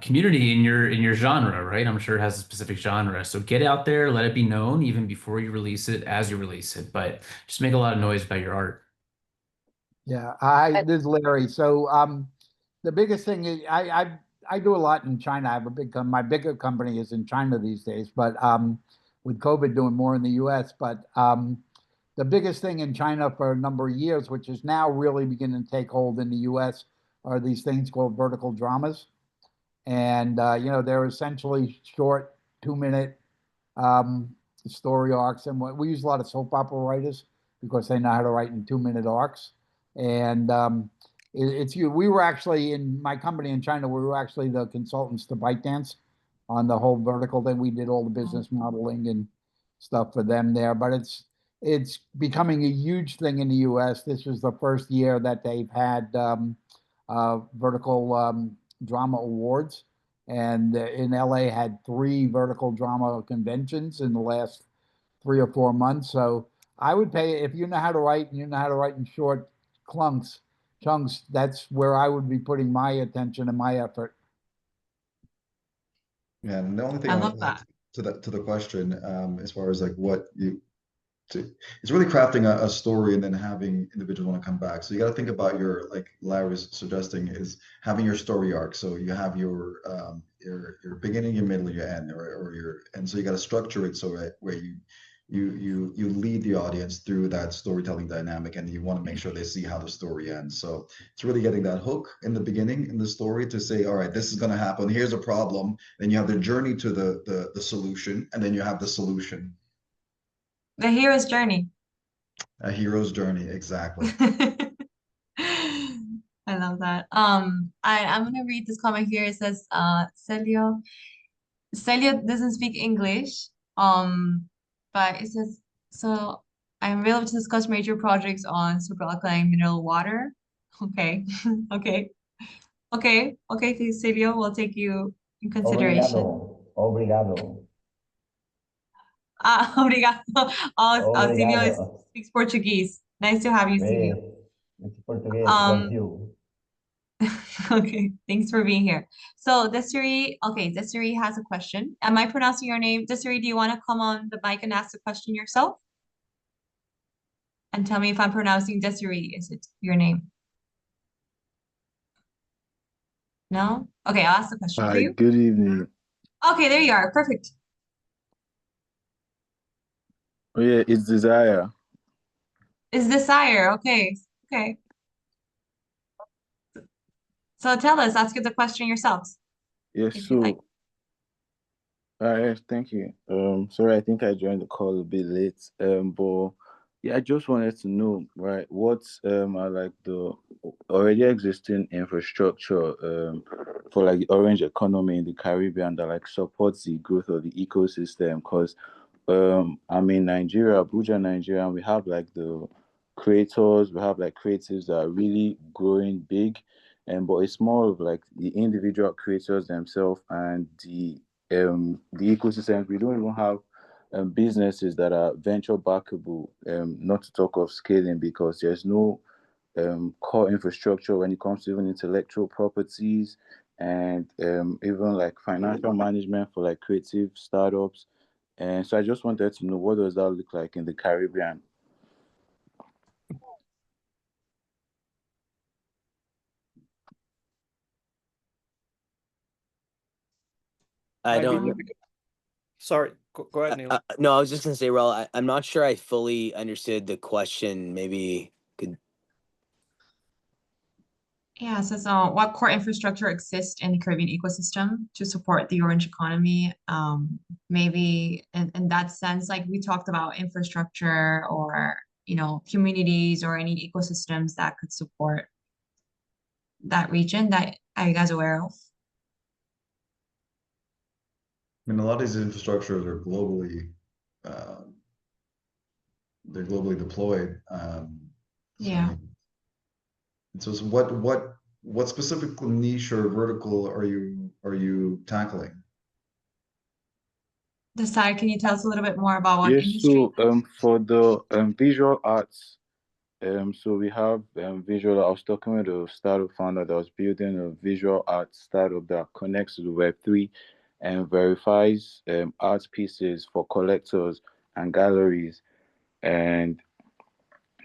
community in your genre, right? I'm sure it has a specific genre. So get out there, let it be known even before you release it, as you release it, but just make a lot of noise about your art. Yeah, this is Larry. So the biggest thing is I do a lot in China. I have my bigger company is in China these days, but with COVID doing more in the US. But the biggest thing in China for a number of years, which is now really beginning to take hold in the US, are these things called vertical dramas. And they're essentially short 2-minute story arcs. And we use a lot of soap opera writers because they know how to write in 2-minute arcs. And it's you. We were actually in my company in China. We were actually the consultants to ByteDance on the whole vertical thing. We did all the business modeling and stuff for them there. But it's becoming a huge thing in the U.S. This was the first year that they've had vertical drama awards, and in LA had 3 vertical drama conventions in the last 3 or 4 months. So I would pay if you know how to write and you know how to write in short chunks. That's where I would be putting my attention and my effort. Yeah, and the only thing I I love would add that. to the question, as far as like what you it's really crafting a story and then having individuals want to come back. So you got to think about your, like Larry was suggesting, is having your story arc. So you have your beginning, your middle, your end, or your, and so you got to structure it so that where you lead the audience through that storytelling dynamic, and you want to make sure they see how the story ends. So it's really getting that hook in the beginning in the story to say, all right, this is going to happen. Here's a problem. Then you have the journey to the solution, and then you have the solution. The hero's journey. A hero's journey, exactly. I love that. I'm gonna read this comment here. It says, Celio doesn't speak English. But it says, so I'm available to discuss major projects on superalkaline mineral water. Okay, okay, okay, Celio, we'll take you in consideration. Obrigado. Obrigado. Celio Obrigado. speaks Portuguese. Nice to have you, Celio. It's Português, Um, Brasil. Okay, thanks for being here. So Desiree, okay, Desiree has a question. Am I pronouncing your name? Desiree, do you want to come on the mic and ask the question yourself? And tell me if I'm pronouncing Desiree. Is it your name? No? Okay, I'll ask the question for Hi, you. good evening. Okay, there you are. Perfect. Oh yeah, it's Desire. Is Desire. Okay, okay. So tell us, ask you the question yourselves, Yes, if you like. thank you. Sorry, I think I joined the call a bit late. But yeah, I just wanted to know, right, what are like the already existing infrastructure for like the orange economy in the Caribbean that like supports the growth of the ecosystem? Because I'm in Nigeria, Abuja, Nigeria, and we have like the creators, we have like creatives that are really growing big, and but it's more of like the individual creators themselves and the ecosystem. We don't even have businesses that are venture backable, not to talk of scaling, because there's no core infrastructure when it comes to even intellectual properties and even like financial management for like creative startups. And so I just wanted to know, what does that look like in the Caribbean? I Might be don't. difficult. Sorry. Go ahead, Neil. No, I was just gonna say, Rawle, I'm not sure I fully understood the question. Maybe could. Yeah, so what core infrastructure exists in the Caribbean ecosystem to support the orange economy? Maybe in that sense, like we talked about infrastructure or, communities or any ecosystems that could support that region that are you guys aware of? I mean, a lot of these infrastructures are um, globally deployed. So, I Yeah. mean, so what specific niche or vertical are you tackling? Desai, can you tell us a little bit more about what Yes, industry? so for the visual arts, so we have visual. I was talking with a startup founder that was building a visual art startup that connects to the Web3 and verifies art pieces for collectors and galleries, and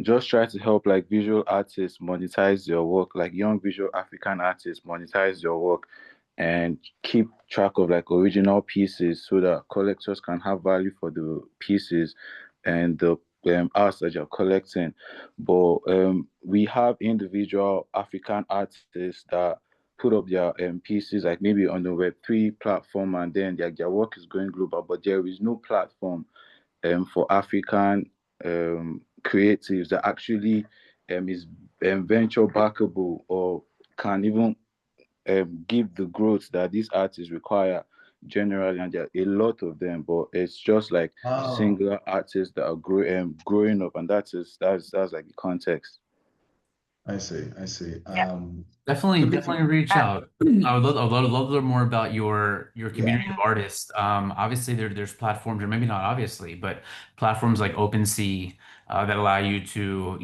just try to help like visual artists monetize their work, like young visual African artists monetize their work and keep track of like original pieces so that collectors can have value for the pieces and the arts that you're collecting. But we have individual African artists that put up their pieces like maybe on the Web3 platform, and then their work is going global, but there is no platform for African creatives that actually is venture backable or can even give the growth that these artists require generally, and there are a lot of them, but it's just like singular artists that are growing up, and that's like the context. I see. Yeah. Definitely reach out. I would love to learn more about your community of artists. Obviously there's platforms, or maybe not obviously, but platforms like OpenSea that allow you to,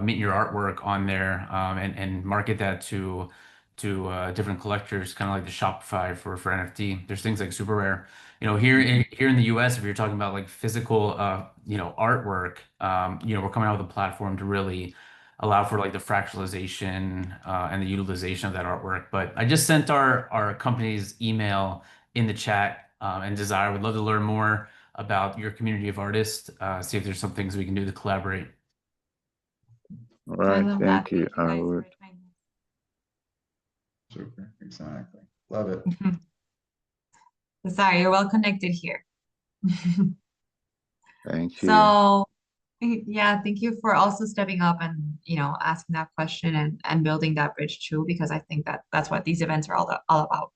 mint your artwork on there, and market that to different collectors, kind of like the Shopify for NFT. There's things like Super Rare. Here in the US, if you're talking about like physical artwork, we're coming out with a platform to really allow for like the fractalization and the utilization of that artwork. But I just sent our company's email in the chat, and Desire would love to learn more about your community of artists, see if there's some things we can do to collaborate. All right, thank you. I would. Super, exactly. Love it. Desai, you're well connected here. Thank you. So yeah, thank you for also stepping up and asking that question and building that bridge too, because I think that's what these events are all about.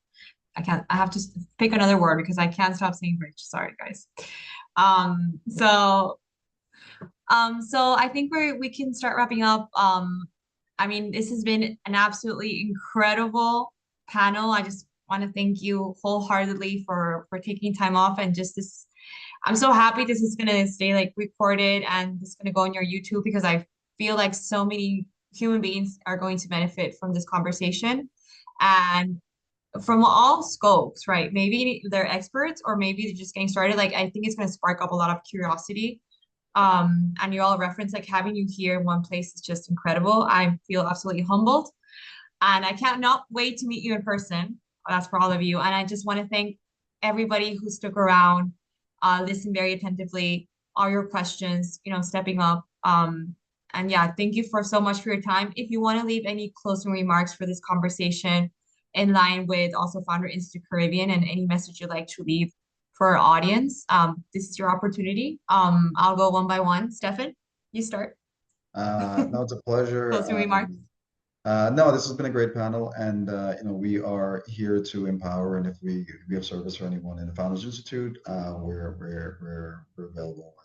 I have to pick another word because I can't stop saying bridge. Sorry, guys. So I think we can start wrapping up. I mean, this has been an absolutely incredible panel. I just want to thank you wholeheartedly for taking time off and just this. I'm so happy this is gonna stay like recorded and this is gonna go on your YouTube because I feel like so many human beings are going to benefit from this conversation and from all scopes, right? Maybe they're experts or maybe they're just getting started. Like I think it's gonna spark up a lot of curiosity. And you all reference like having you here in one place is just incredible. I feel absolutely humbled and I can't not wait to meet you in person. That's for all of you. And I just want to thank everybody who stuck around, listened very attentively, all your questions, stepping up. And yeah, thank you for so much for your time. If you want to leave any closing remarks for this conversation in line with also Founder Institute Caribbean and any message you'd like to leave for our audience, this is your opportunity. I'll go one by one. Stefan, you start. No, it's a pleasure. Closing remarks. No, this has been a great panel, and we are here to empower. And if we have service for anyone in the Founders Institute, we're available.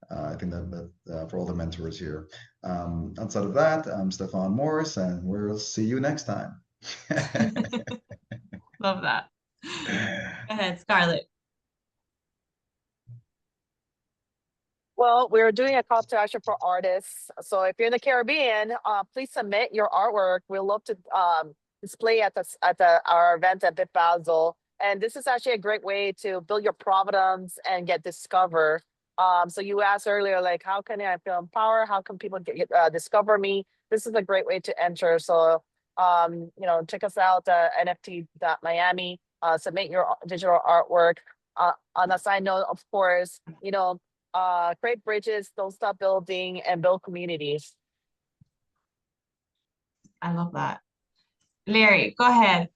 I think that for all the mentors here. Outside of that, I'm Stefan Morris, and we'll see you next time. Love that. Go ahead, Scarlett. Well, we're doing a call to action for artists. So if you're in the Caribbean, please submit your artwork. We'd love to display at our event at Bit Basel. And this is actually a great way to build your provenance and get discovered. So you asked earlier, like, how can I feel empowered? How can people discover me? This is a great way to enter. So, check us out, NFT.Miami, submit your digital artwork. on a side note, of course, create bridges, don't stop building, and build communities. I love that. Larry, go ahead.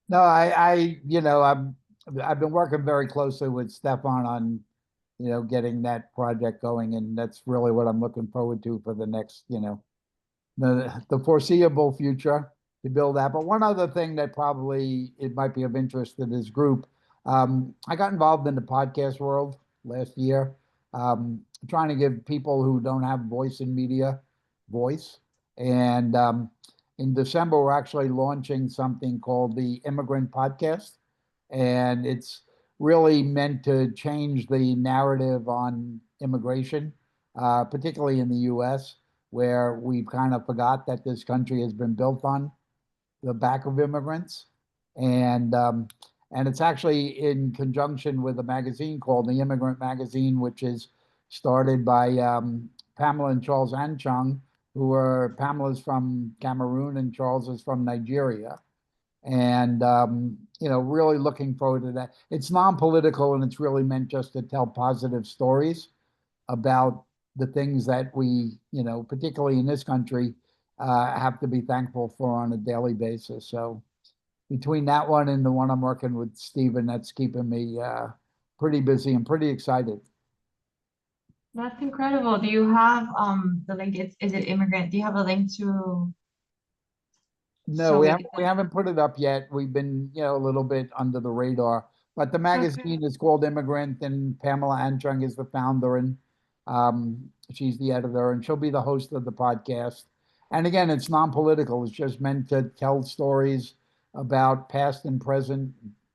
No, I've been working very closely with Stefan on, getting that project going, and that's really what I'm looking forward to for the next, the foreseeable future to build that. But one other thing that probably it might be of interest to this group, I got involved in the podcast world last year, trying to give people who don't have voice in media voice. And in December, we're actually launching something called the Immigrant Podcast. And it's really meant to change the narrative on immigration, particularly in the US, where we've kind of forgot that this country has been built on the back of immigrants. And it's actually in conjunction with a magazine called the Immigrant Magazine, which is started by Pamela and Charles Anchang, who are Pamela's from Cameroon and Charles is from Nigeria. And really looking forward to that. It's non-political, and it's really meant just to tell positive stories about the things that we, particularly in this country, have to be thankful for on a daily basis. So between that one and the one I'm working with Stephen, that's keeping me pretty busy and pretty excited. That's incredible. Do you have the link? Is it Immigrant? Do you have a link to? No, we haven't put it up yet. We've been, a little bit under the radar. But the magazine is called Immigrant, and Pamela Anchang is the founder, and she's the editor, and she'll be the host of the podcast. And again, it's non-political. It's just meant to tell stories about past and present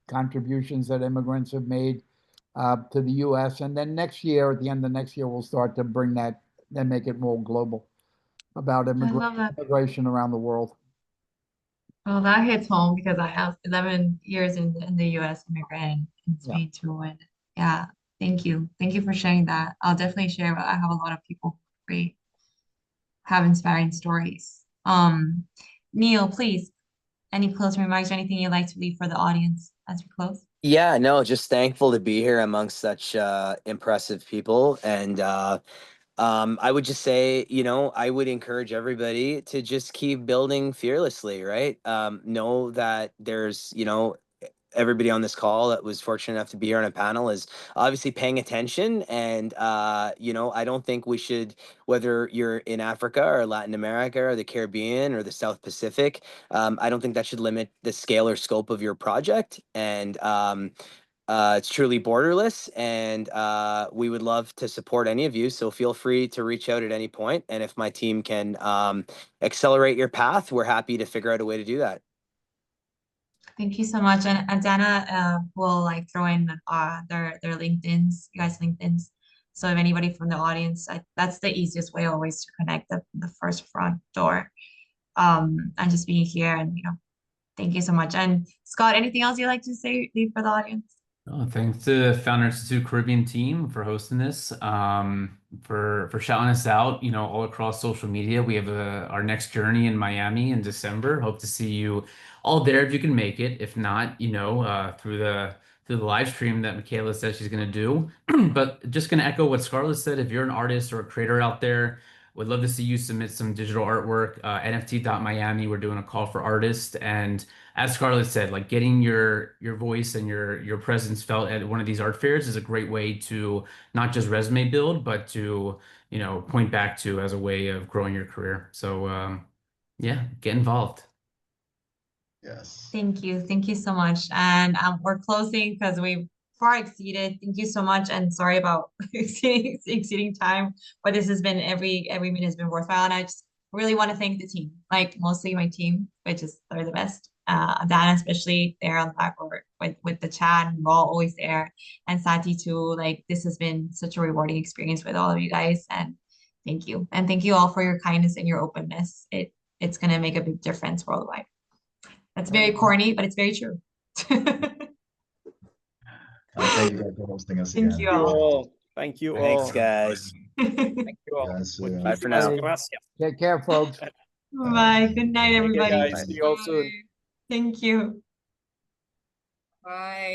contributions that immigrants have made to the U.S. And then next year, at the end of next year, we'll start to bring that and make it more global about immigration around the world. Well, that hits home because I have 11 years in the U.S. immigrant in Spain too. And yeah, thank you. Thank you for sharing that. I'll definitely share. I have a lot of people who have inspiring stories. Neil, please, any closing remarks or anything you'd like to leave for the audience as we close? Yeah, no, just thankful to be here amongst such impressive people. And I would just say, I would encourage everybody to just keep building fearlessly, right? Know that there's, everybody on this call that was fortunate enough to be here on a panel is obviously paying attention. And, I don't think we should, whether you're in Africa or Latin America or the Caribbean or the South Pacific, I don't think that should limit the scale or scope of your project. And it's truly borderless, and we would love to support any of you. So feel free to reach out at any point. And if my team can accelerate your path, we're happy to figure out a way to do that. Thank you so much. And Dana will throw in their LinkedIn's, you guys' LinkedIn's. So if anybody from the audience, that's the easiest way always to connect the first front door. And just being here and, thank you so much. And Scott, anything else you'd like to say, leave for the audience? Oh, thanks to Founder Institute Caribbean team for hosting this, for shouting us out, all across social media. We have our next journey in Miami in December. Hope to see you all there if you can make it. If not, through the live stream that Micaela said she's going to do. But just going to echo what Scarlett said. If you're an artist or a creator out there, would love to see you submit some digital artwork. NFT.Miami, we're doing a call for artists. And as Scarlett said, getting your voice and your presence felt at one of these art fairs is a great way to not just resume build, but to, point back to as a way of growing your career. So yeah, get involved. Yes. Thank you. Thank you so much. And we're closing because we've far exceeded. Thank you so much. And sorry about exceeding time, but this has been every minute has been worthwhile. And I just really want to thank the team, mostly my team, which is they're the best. Dana, especially there on the backboard with the chat and Rawle always there, and Sati too. This has been such a rewarding experience with all of you guys. And thank you. And thank you all for your kindness and your openness. It's gonna make a big difference worldwide. That's very corny, but it's very true. Thank you guys for hosting us again. Thank you all. Thank you all. Thanks, guys. Thank you all. Yes, Bye for now. Take care, folks. Bye. Good night, everybody. Guys. See you all soon. Thank you. Bye.